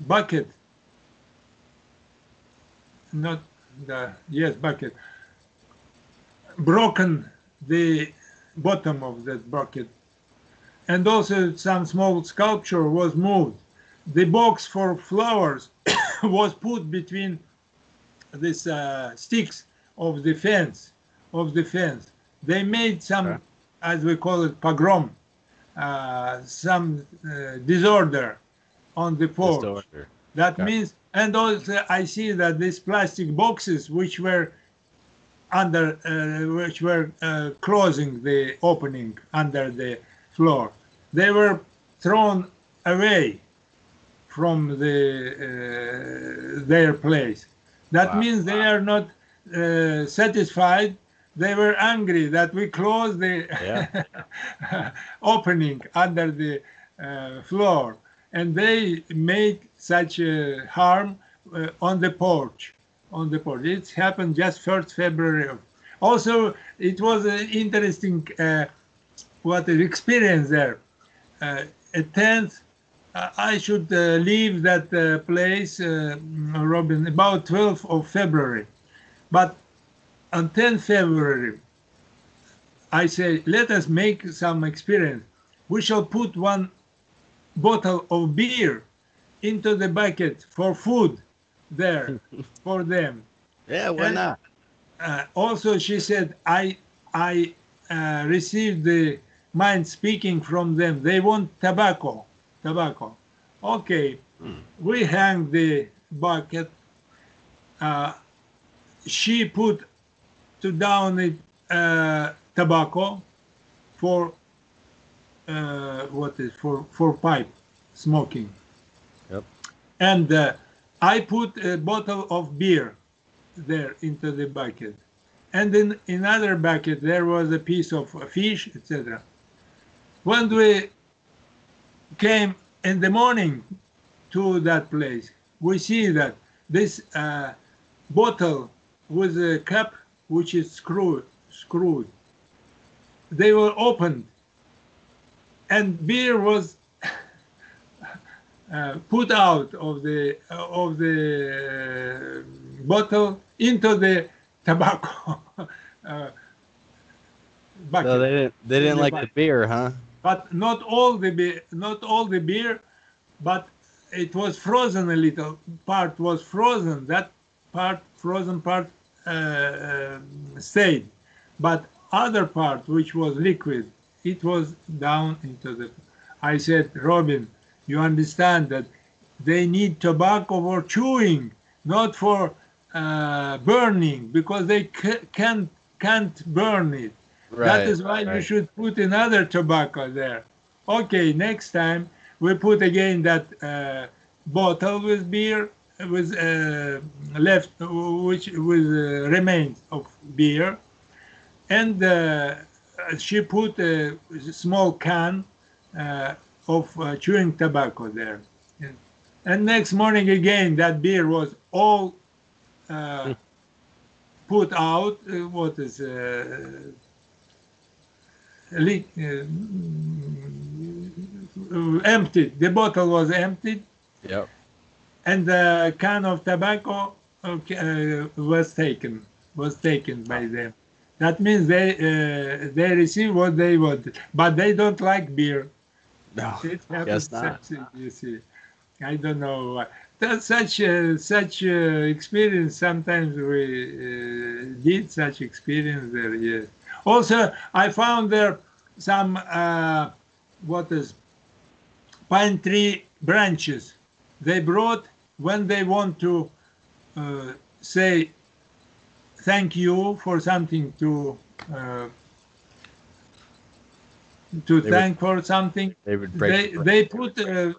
bucket, bucket, broken the bottom of that bucket. and also some small sculpture was moved. The box for flowers was put between these sticks of the fence. They made some, as we call it, pogrom, some disorder on the porch. Disorder. That means, and also I see that these plastic boxes, which were closing the opening under the floor, they were thrown away from their place. That means they are not satisfied. They were angry that we closed the opening under the floor, and they made such harm on the porch. It happened just 1st February. Also, it was an interesting experience there. At 10th, I should leave that place, Robin, about 12th of February. But on 10th February, I say, let us make some experience. We shall put one bottle of beer into the bucket for food there for them. Yeah, why not? Also, she said, I received the mind speaking from them. They want tobacco. Okay, we hang the bucket. She put down it tobacco for for pipe smoking. Yep. And I put a bottle of beer there into the bucket, and in another bucket there was a piece of fish, etc. When we came in the morning to that place, we see that this bottle with a cap which is screwed, they were opened, and beer was put out of the bottle into the tobacco bucket. So they didn't like the beer, huh? But not all the beer, but it was frozen a little. Part was frozen. That frozen part stayed, but other part, which was liquid, it was down into the. I said, Robin, you understand that they need tobacco for chewing, not for burning, because they can't burn it. Right, that is why you should put another tobacco there. Okay, next time we put again that bottle with beer, with left, which with remains of beer, and she put a small can of chewing tobacco there. And next morning again, that beer was all put out. Emptied. The bottle was emptied. Yep. And the can of tobacco was taken by them. That means they receive what they want, but they don't like beer. No, it guess not. You see, I don't know why. That's such experience. Sometimes we did such experience there. Yes. Also, I found there some pine tree branches. They brought when they want to say thank you for something thank for something. They put a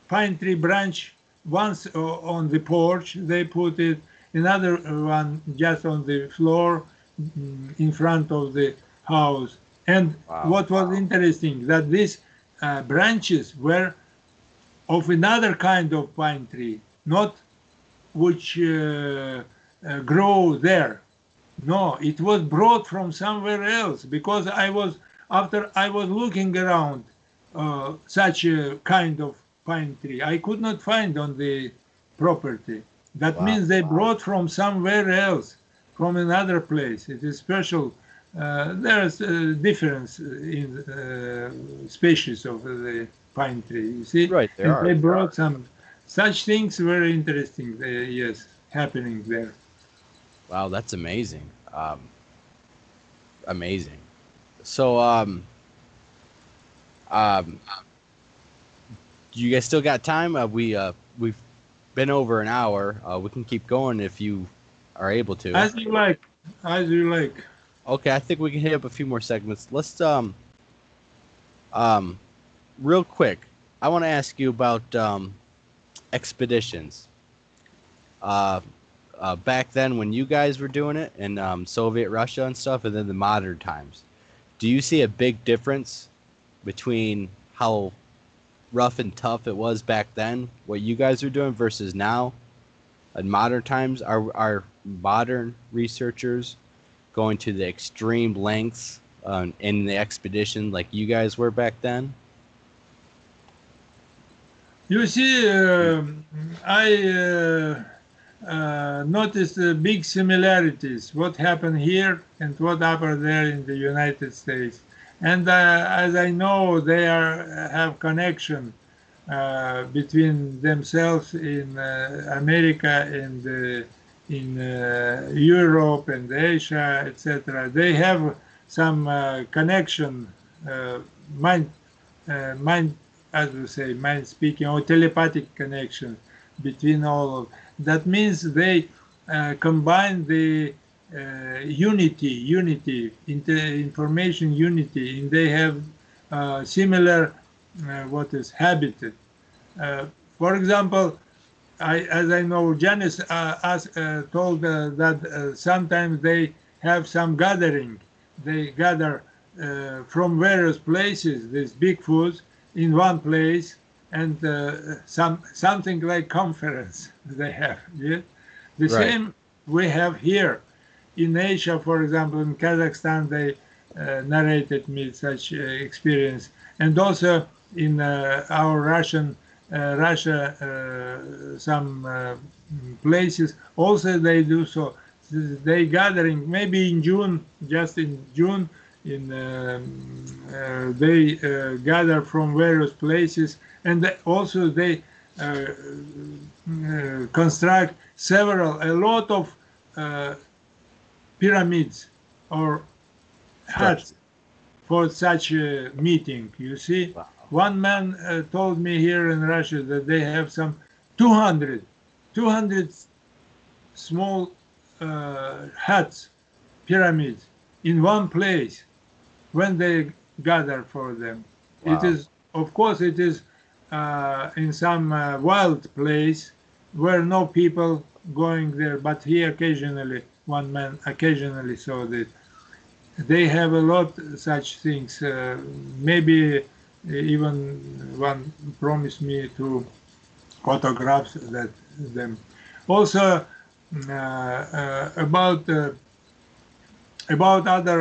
pine tree branch once on the porch. They put it another one just on the floor in front of the house. And what was interesting that these branches were of another kind of pine tree, not which grow there. No, it was brought from somewhere else, because after I was looking around such a kind of pine tree, I could not find on the property. That means they brought from somewhere else, from another place. It is special there's a difference in species of the pine tree, you see. Right, there And are. they brought some such things, very interesting, yes, happening there. Wow, that's amazing. Amazing. So, um, you guys still got time? We've been over an hour. We can keep going if you are able to. As you like, as you like. Okay, I think we can hit up a few more segments. Let's um real quick. I want to ask you about expeditions. Uh, Back then when you guys were doing it in Soviet Russia and stuff, and then the modern times. Do you see a big difference between how rough and tough it was back then, what you guys are doing, versus now in modern times? Are modern researchers going to the extreme lengths in the expedition like you guys were back then? You see, I noticed big similarities, what happened here and what happened there in the United States. And as I know, they have connection between themselves in America and in Europe and Asia, etc. They have some connection, mind, mind, as we say, mind speaking or telepathic connection between all of. That means they combine the unity, information unity, and they have similar what is habitat. For example, as I know, Janice told that sometimes they have some gathering. They gather from various places, these Bigfoots, in one place, and something like conference they have. Yeah? The Right. same we have here in Asia, for example, in Kazakhstan, they narrated me such experience, and also in our Russia, some places also they do so. They gathering maybe in June, just in June, they gather from various places, and also they construct a lot of pyramids or huts for such a meeting, you see. Wow. One man told me here in Russia that they have some 200 small huts, pyramids, in one place when they gather for them. Wow. It is, of course, it is in some wild place where no people going there, but he occasionally, one man occasionally saw this. They have a lot such things. Maybe even one promised me to photographs that them. Also about other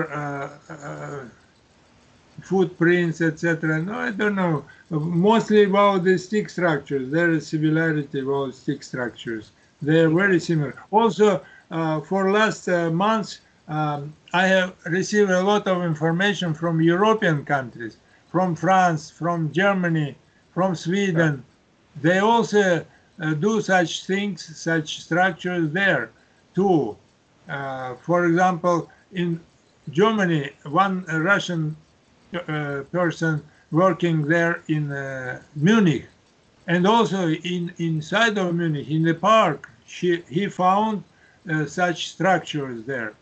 footprints, etc. No, I don't know. Mostly about the stick structures. There is similarity about stick structures. They are very similar. Also, for last months, I have received a lot of information from European countries, from France, from Germany, from Sweden. They also do such things, such structures there too. For example, in Germany, one Russian person working there in Munich, and also inside of Munich, in the park, he found such structures there.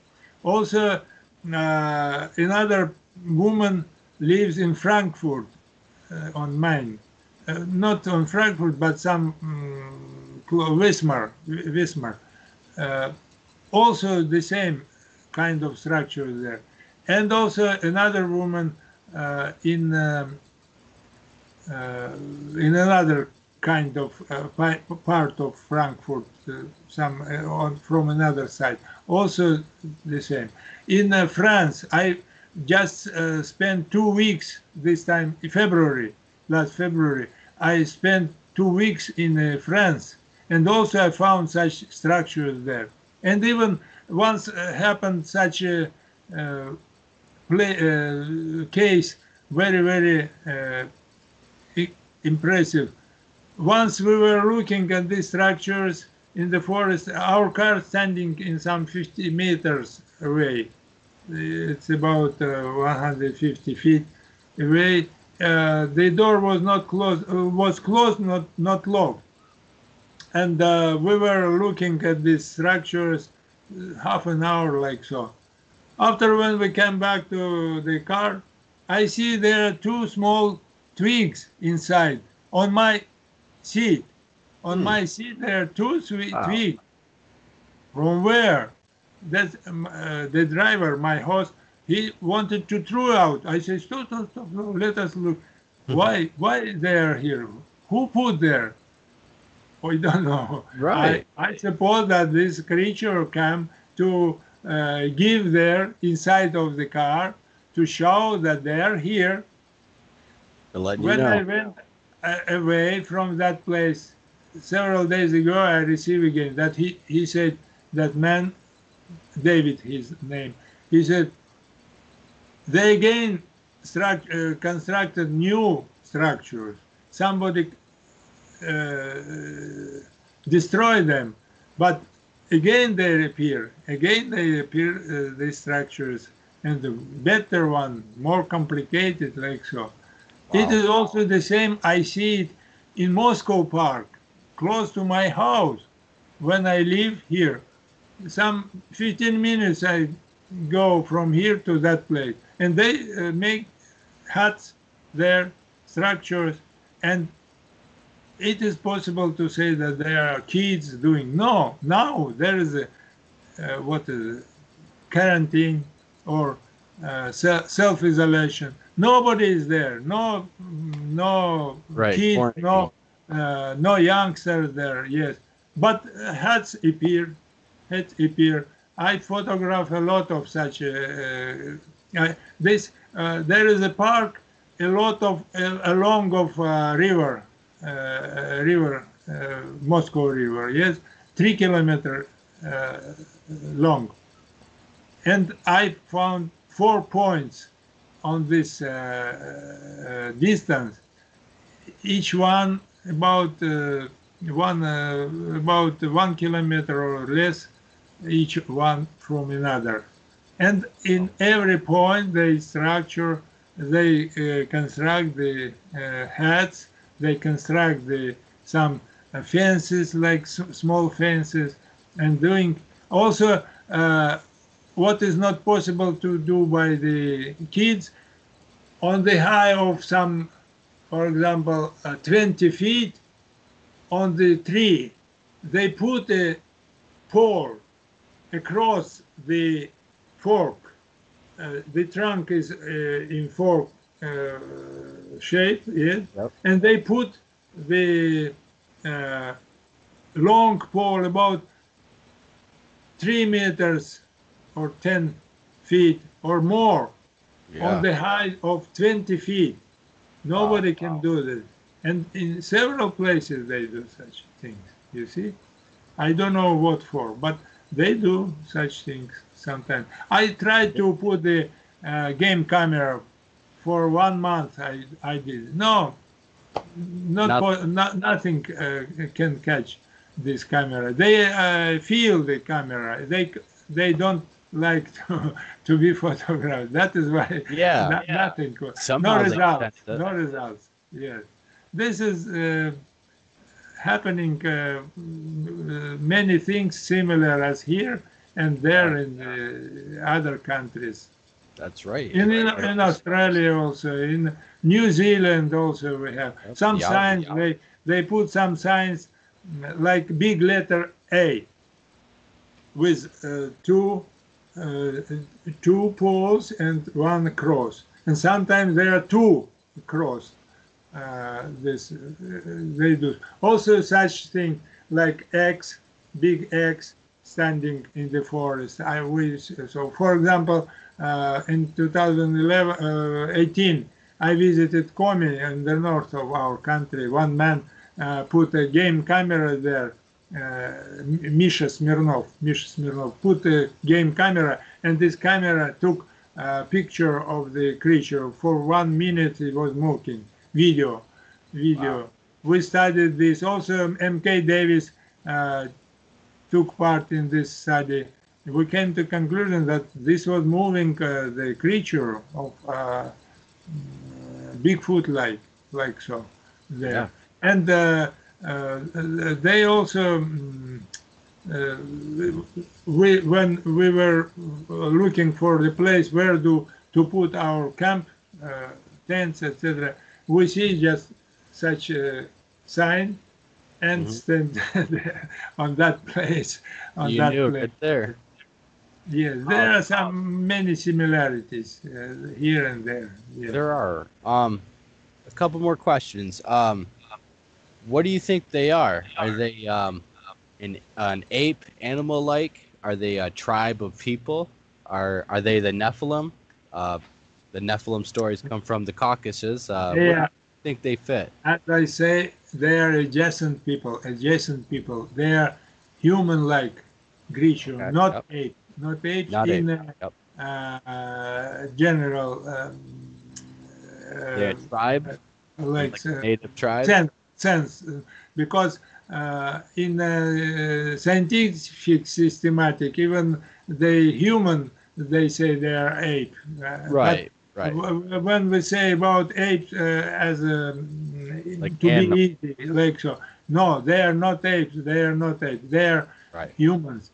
Also, another woman lives in Frankfurt on Main, not on Frankfurt, but some Wismar. Also the same kind of structure there. And also another woman in another kind of part of Frankfurt, from another side. Also the same. In France, I just spent 2 weeks this time, last February. I spent 2 weeks in France, and also I found such structures there. And even once happened such a case very, very impressive. Once we were looking at these structures in the forest, our car standing in some 50 meters away. It's about 150 feet away. The door was not closed, not locked. And we were looking at these structures half an hour like so. After when we came back to the car, I see there are two small twigs inside on my seat. On my seat there are two twigs. From where? That's the driver, my host, he wanted to throw out. I said, stop, let us look. Why they are here? Who put there? We don't know. Right. I suppose that this creature came to give there inside of the car to show that they are here. When I went away from that place several days ago, I received again that he said that man, David, his name, he said they again constructed new structures. Somebody destroy them, but again they appear, these structures, and the better one, more complicated, like so. Wow. It is also the same, I see it in Moscow Park, close to my house. When I live here, some 15 minutes I go from here to that place, and they make huts there, structures, and it is possible to say that there are kids doing. No, now there is a quarantine or self-isolation. Nobody is there. No right. Kids, no youngsters there. Yes, but huts appear. I photograph a lot of such. There is a park, a lot of along of river. Moscow River, yes, 3 kilometers long. And I found 4 points on this distance, each one about 1 kilometer or less, each one from another. And in every point they construct the huts. They construct some fences, like small fences, and doing also what is not possible to do by the kids. On the high of some, for example, 20 feet on the tree, they put a pole across the fork. The trunk is in fork shape, yes, yep. And they put the long pole about 3 meters or 10 feet or more, yeah, on the height of 20 feet. Nobody can do this. And in several places they do such things, you see. I don't know what for, but they do such things sometimes. I tried to put the game camera for 1 month. I did. No, nothing can catch this camera. They feel the camera. They don't like to be photographed. That is why. Yeah. Nothing. Somehow no results. Yes. This is happening. Many things similar as here and there in other countries. That's right. In Australia also, in New Zealand also we have some signs. They put some signs like big letter A with two poles and 1 cross, and sometimes there are 2 cross. They do also such thing like X, big X standing in the forest. So for example. In 2018, I visited Komi in the north of our country. One man put a game camera there. Misha Smirnov put a game camera, and this camera took picture of the creature. For 1 minute it was moving. Video. Wow. We studied this. Also, M.K. Davis took part in this study. We came to conclusion that this was moving the creature of Bigfoot like so there. Yeah. And they also when we were looking for the place where to put our camp tents, etc., we see just such a sign and stand on that place. You knew right there. Yes, there are many similarities here and there. Yes. There are. A couple more questions. What do you think they are? Are they an ape, animal-like? Are they a tribe of people? Are they the Nephilim? The Nephilim stories come from the Caucasus. What do you think they fit? As I say, they are adjacent people. They are human-like creature, Okay. not ape. Not ape Not in ape. general They're a tribe, like native tribe. sense, because in scientific systematic, even the human, they say they are ape. Right. When we say about apes as Like to animal. be easy, like so, no, they are not apes. They are not apes. They are humans.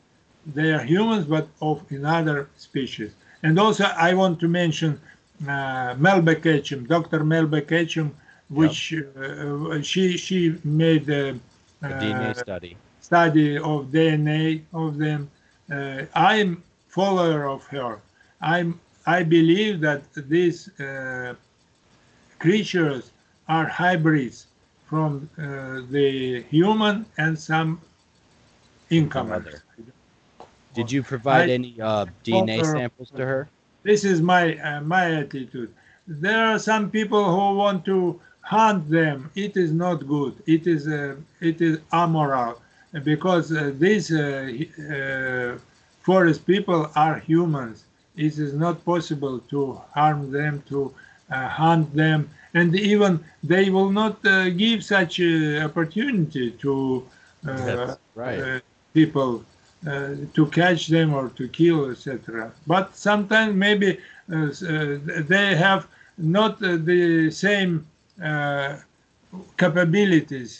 They are humans, but of another species. And also, I want to mention Melba Ketchum, Dr. Melba Ketchum, which she made a DNA study. study of DNA of them. I'm follower of her. I believe that these creatures are hybrids from the human and some incomers. Did you provide any DNA samples to her? This is my attitude. There are some people who want to hunt them. It is not good. It is amoral, because these forest people are humans. It is not possible to harm them, to hunt them, and even they will not give such opportunity to people to catch them or to kill, etc. But sometimes maybe they have not the same capabilities.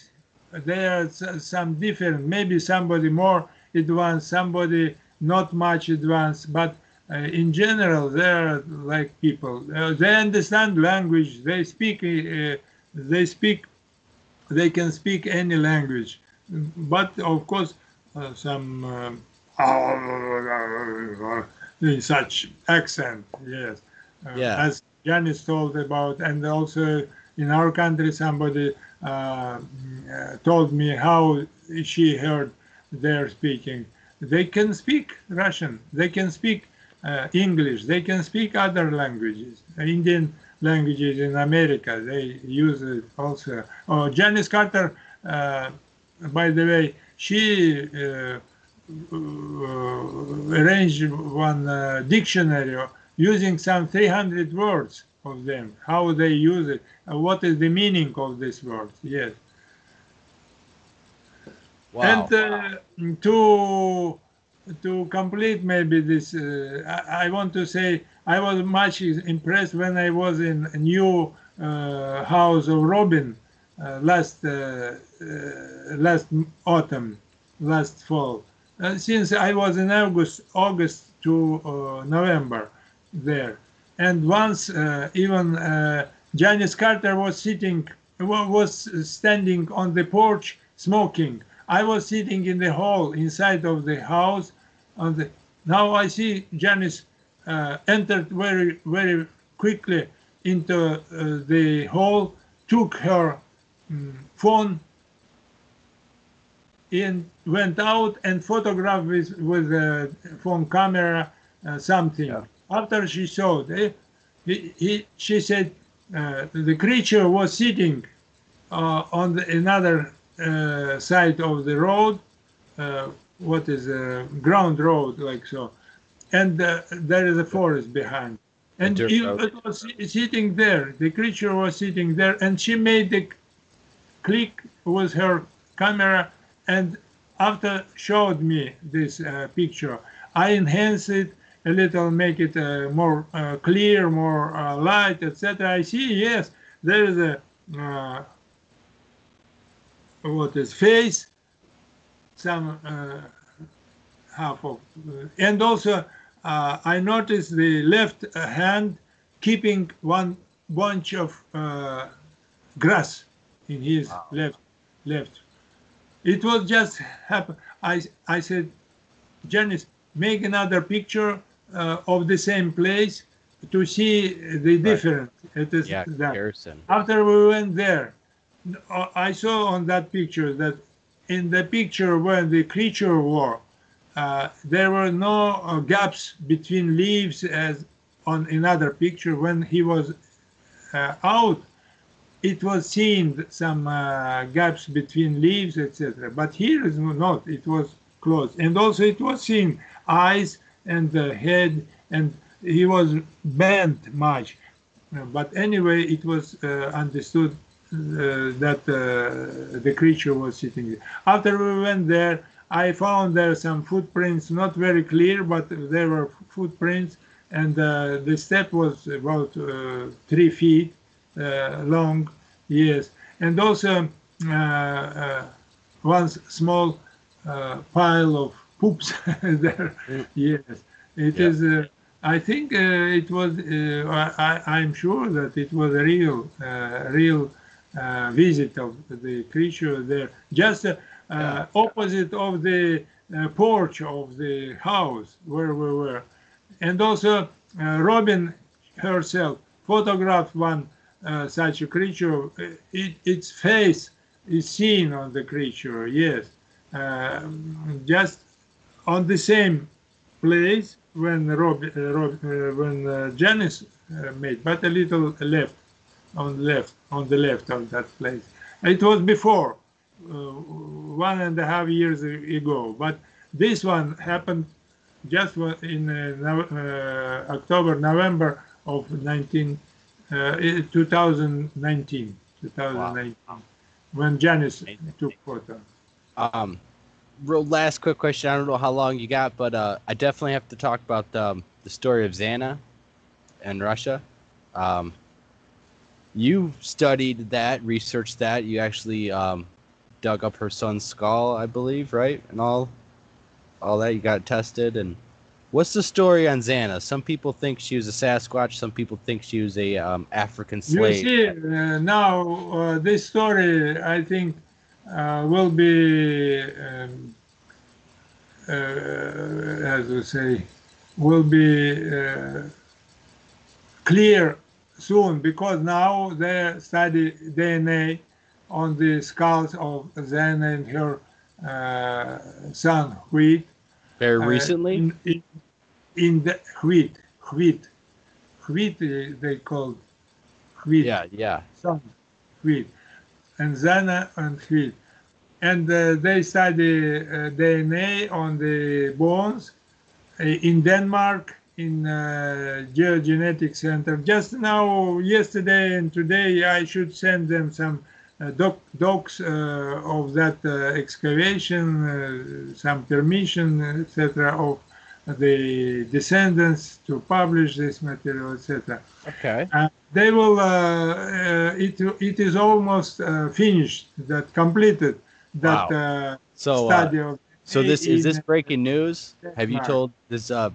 There are some different, maybe somebody more advanced, somebody not much advanced, but in general, they are like people. They understand language. They speak. They can speak any language, but of course, some in such accent. Yes. As Janice told about, and also in our country, somebody told me how she heard their speaking. They can speak Russian. They can speak English. They can speak other languages, Indian languages in America. They use it also. Oh, Janice Carter, by the way, she arranged one dictionary using some 300 words of them, how they use it, what is the meaning of these words. Yes. Wow. And to complete maybe this, I want to say I was much impressed when I was in a new house of Robin last autumn, last fall. Since I was in August to November there, and once even Janice Carter was standing on the porch smoking. I was sitting in the hall inside of the house. Now I see Janice entered very quickly into the hall, took her phone, and went out and photographed with a phone camera something. Yeah. After she showed, she said the creature was sitting on another side of the road, what is a ground road like so, and there is a forest behind. And dirt road. it was sitting there. The creature was sitting there, and she made the click with her camera, and after showed me this picture. I enhance it a little, make it more clear, more light, etc. I see, yes, there is a what is face, some half of, and also I noticed the left hand keeping one bunch of grass in his left. It was just happen. I said, Janice, make another picture of the same place to see the difference. It is that. Comparison. After we went there, I saw on that picture that in the picture when the creature was, there were no gaps between leaves as on another picture. When he was out, it was seen some gaps between leaves, etc. But here is not. It was closed, and also it was seen eyes and the head, and he was bent much. But anyway, it was understood that the creature was sitting there. After we went there, I found there some footprints, not very clear, but there were footprints, and the step was about 3 feet long, yes, and also one small pile of poops there, yes. It is. I think it was. I'm sure that it was a real visit of the creature there, just opposite of the porch of the house where we were, and also Robin herself photographed one such a creature. Its face is seen on the creature. Yes, just on the same place when Janice made, but a little on the left of that place. It was before 1.5 years ago, but this one happened just in October, November of 2019, wow. When Janice took photo. Real last quick question. I don't know how long you got, but I definitely have to talk about the story of Xana in Russia. You studied that, researched that. You actually dug up her son's skull, I believe, right? And all that. You got it tested. And what's the story on Xana? Some people think she was a Sasquatch. Some people think she was a African slave. You see, now this story, I think, will be, as we say, will be clear soon, because now they study DNA on the skulls of Xana and her son, Wheat. Very recently? In the Wheat, they called Wheat. Yeah. Son, Wheat. And Xana and Wheat. And they study DNA on the bones in Denmark, in Geogenetic Center. Just now, yesterday and today, I should send them some docs of that excavation, some permission, etc., of the descendants to publish this material, etc. Okay. They will. It is almost finished. That completed. That study of. So is this breaking news? Have you told this? I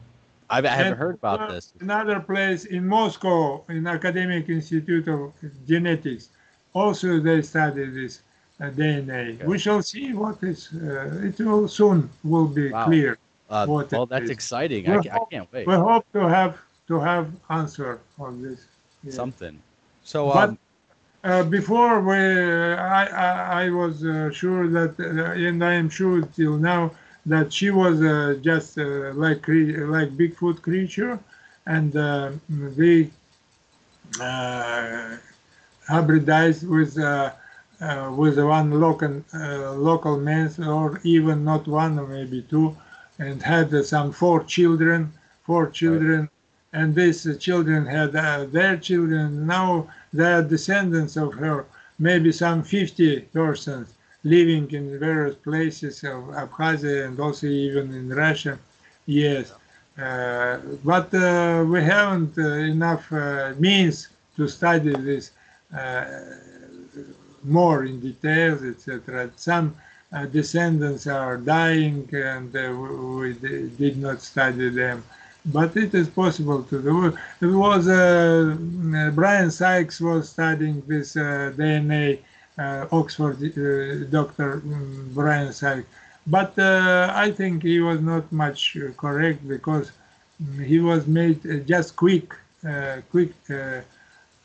haven't heard about this. Another place in Moscow, in Academic Institute of Genetics, also they study this DNA. Okay. We shall see what is. It will soon be clear. Well, that's exciting. I can't wait. We hope to have answer on this. Yeah. Something. So, but before I was sure that, and I am sure till now, that she was just like Bigfoot creature, and they hybridized with one local man, or even not one, or maybe two, and had some four children. Right. and these children had their children. Now they are descendants of her, maybe some 50 persons living in various places of Abkhazia and also even in Russia. Yes, but we haven't enough means to study this more in details, etc. Some descendants are dying, and we did not study them. But it is possible to do. It was Brian Sykes was studying this DNA, Oxford Dr. Brian Sykes. But I think he was not much correct, because he was made just quick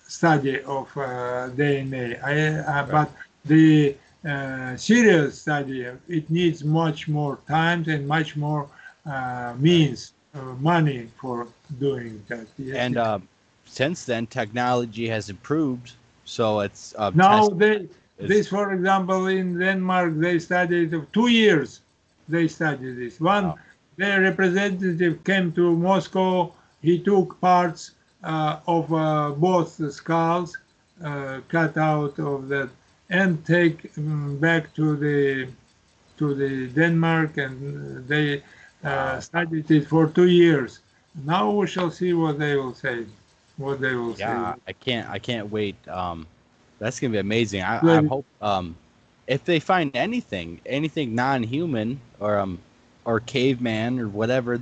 study of DNA. But the serious study, it needs much more time and much more means, money for doing that. Yes. And since then, technology has improved, so it's now this, for example, in Denmark, they studied 2 years. They studied this. Their representative came to Moscow. He took parts of both the skulls, cut out of that, and take back to the Denmark, and they studied it for 2 years. Now we shall see what they will say. What they will say. Yeah, I can't wait. That's gonna be amazing. I hope if they find anything non-human or caveman or whatever,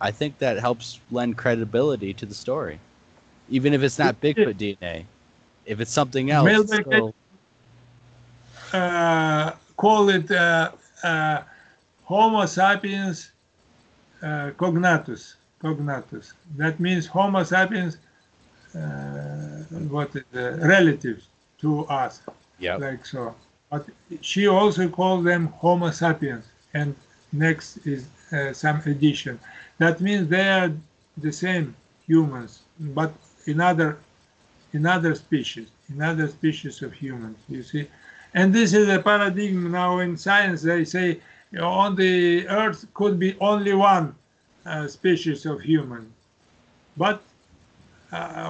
I think that helps lend credibility to the story, even if it's not Bigfoot DNA. If it's something else, still... call it Homo sapiens cognatus. Cognatus. That means Homo sapiens, what is relatives to us. Yeah. Like so. But she also calls them Homo sapiens, and next is some addition. That means they are the same humans, but in other species of humans. You see, and this is a paradigm now in science. They say on the Earth could be only one species of human, but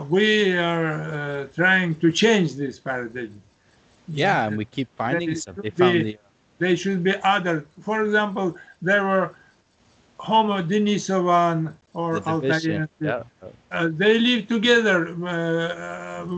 we are trying to change this paradigm. Yeah, and we keep finding stuff. They should be other. For example, there were Homo denisovan or Altair. Yeah. They live together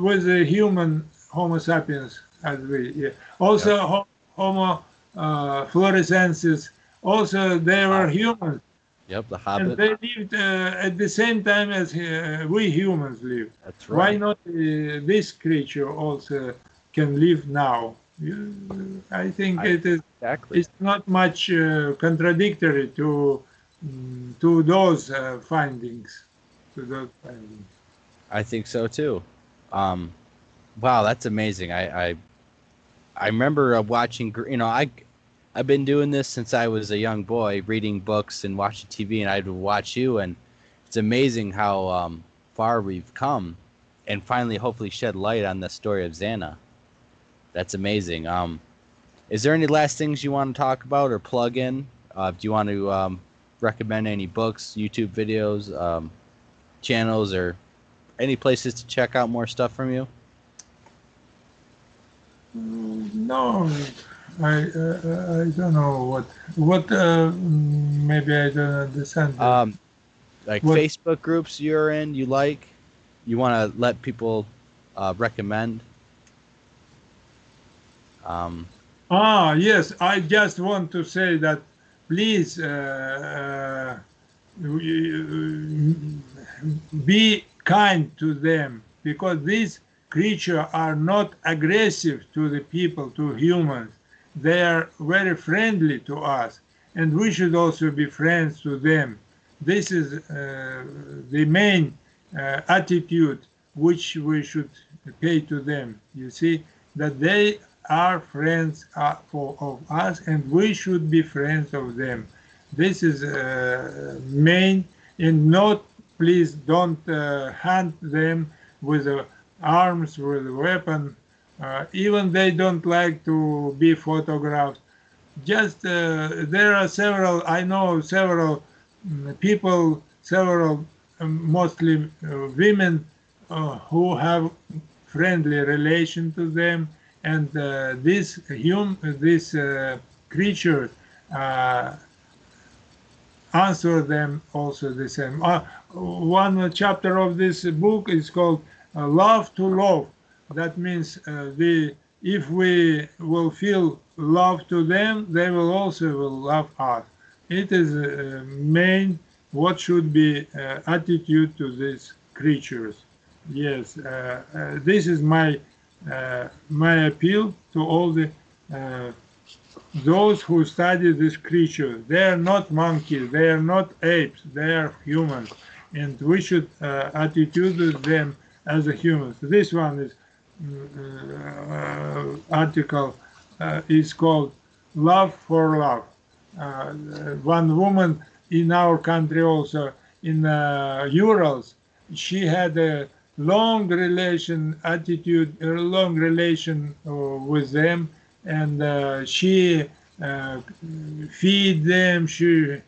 with the human Homo sapiens, as we. Yeah. Also, Homo floresiensis. Also, they were humans. Yep, the Hobbit. And they lived at the same time as we humans live. That's right. Why not this creature also can live now? I think it is. Exactly. It's not much contradictory to those findings. I think so too. Wow, that's amazing. I remember watching. I've been doing this since I was a young boy, reading books and watching TV, and I'd watch you, and it's amazing how far we've come, and finally, hopefully, shed light on the story of Xana. That's amazing. Is there any last things you want to talk about or plug in? Do you want to recommend any books, YouTube videos, channels, or any places to check out more stuff from you? No, I don't know what maybe I don't understand. Like Facebook groups you're in, you want to let people recommend? Yes, I just want to say that please be kind to them, because these creatures are not aggressive to the people, to humans. They are very friendly to us, and we should also be friends to them. This is the main attitude which we should pay to them. You see, that they are friends of us, and we should be friends of them. This is main, and not, please don't hunt them with arms, with a weapon. Even they don't like to be photographed. Just there are several, I know several people, several mostly women who have friendly relation to them, and this creature answer them also the same. One chapter of this book is called "Love to Love." That means if we will feel love to them, they will also will love us. It is main what should be attitude to these creatures. Yes, this is my my appeal to all the those who study this creature. They are not monkeys, they are not apes, they are humans, and we should attitude them as a humans. This one is article is called "Love for Love." One woman in our country, also in Urals, she had a long relation attitude, a long relation with them, and she feed them. She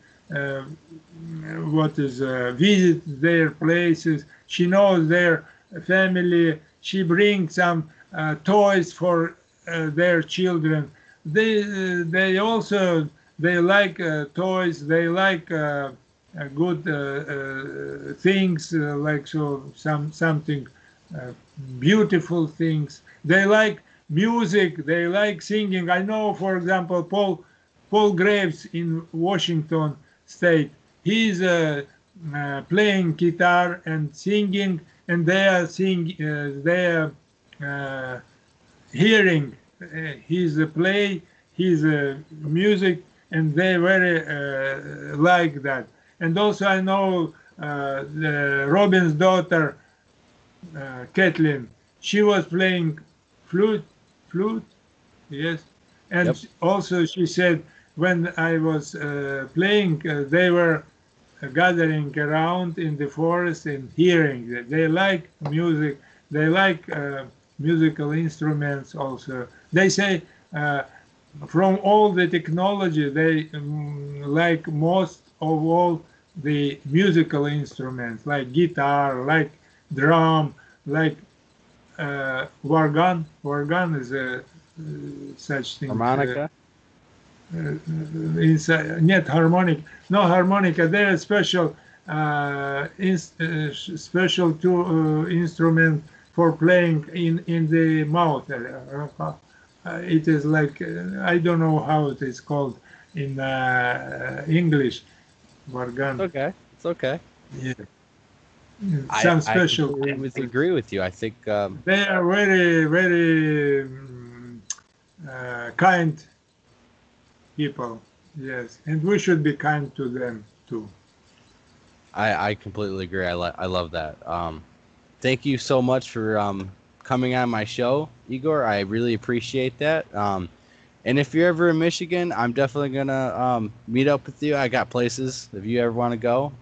visit their places. She knows their family. She brings some toys for their children. They also they like toys. They like good things, like something beautiful things. They like music. They like singing. I know, for example, Paul Graves in Washington State. He's playing guitar and singing, and they are hearing his play, his music, and they very like that. And also I know Robin's daughter, Kathleen, she was playing flute, yes. And Yep. also she said, when I was playing, they were gathering around in the forest and hearing that. They like music, they like musical instruments also. They say from all the technology, they like most of all the musical instruments, like guitar, like drum, like organ. Organ is a such thing. Harmonica. Not harmonic. No harmonica. There is special special instrument for playing in the mouth. It is like I don't know how it is called in English. Organ. Okay, it's okay. Yeah. I Some I special. completely agree with you. I think They are very kind people. Yes, and we should be kind to them too. I completely agree. I love that. Thank you so much for coming on my show, Igor. I really appreciate that. And if you're ever in Michigan, I'm definitely gonna meet up with you. I got places if you ever want to go.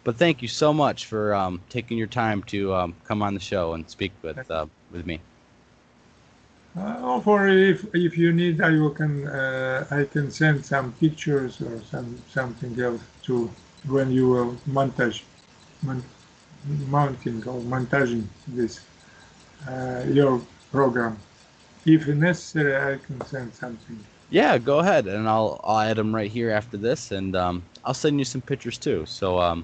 But thank you so much for taking your time to come on the show and speak with me. For if you need, I can send some pictures or something else to when you will mounting or montaging this your program. If necessary, I can send something. Yeah, go ahead, and I'll add them right here after this, and I'll send you some pictures too. So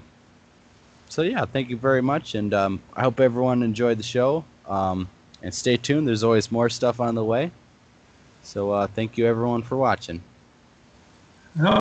yeah, thank you very much, and I hope everyone enjoyed the show. And stay tuned. There's always more stuff on the way. So thank you everyone for watching. No,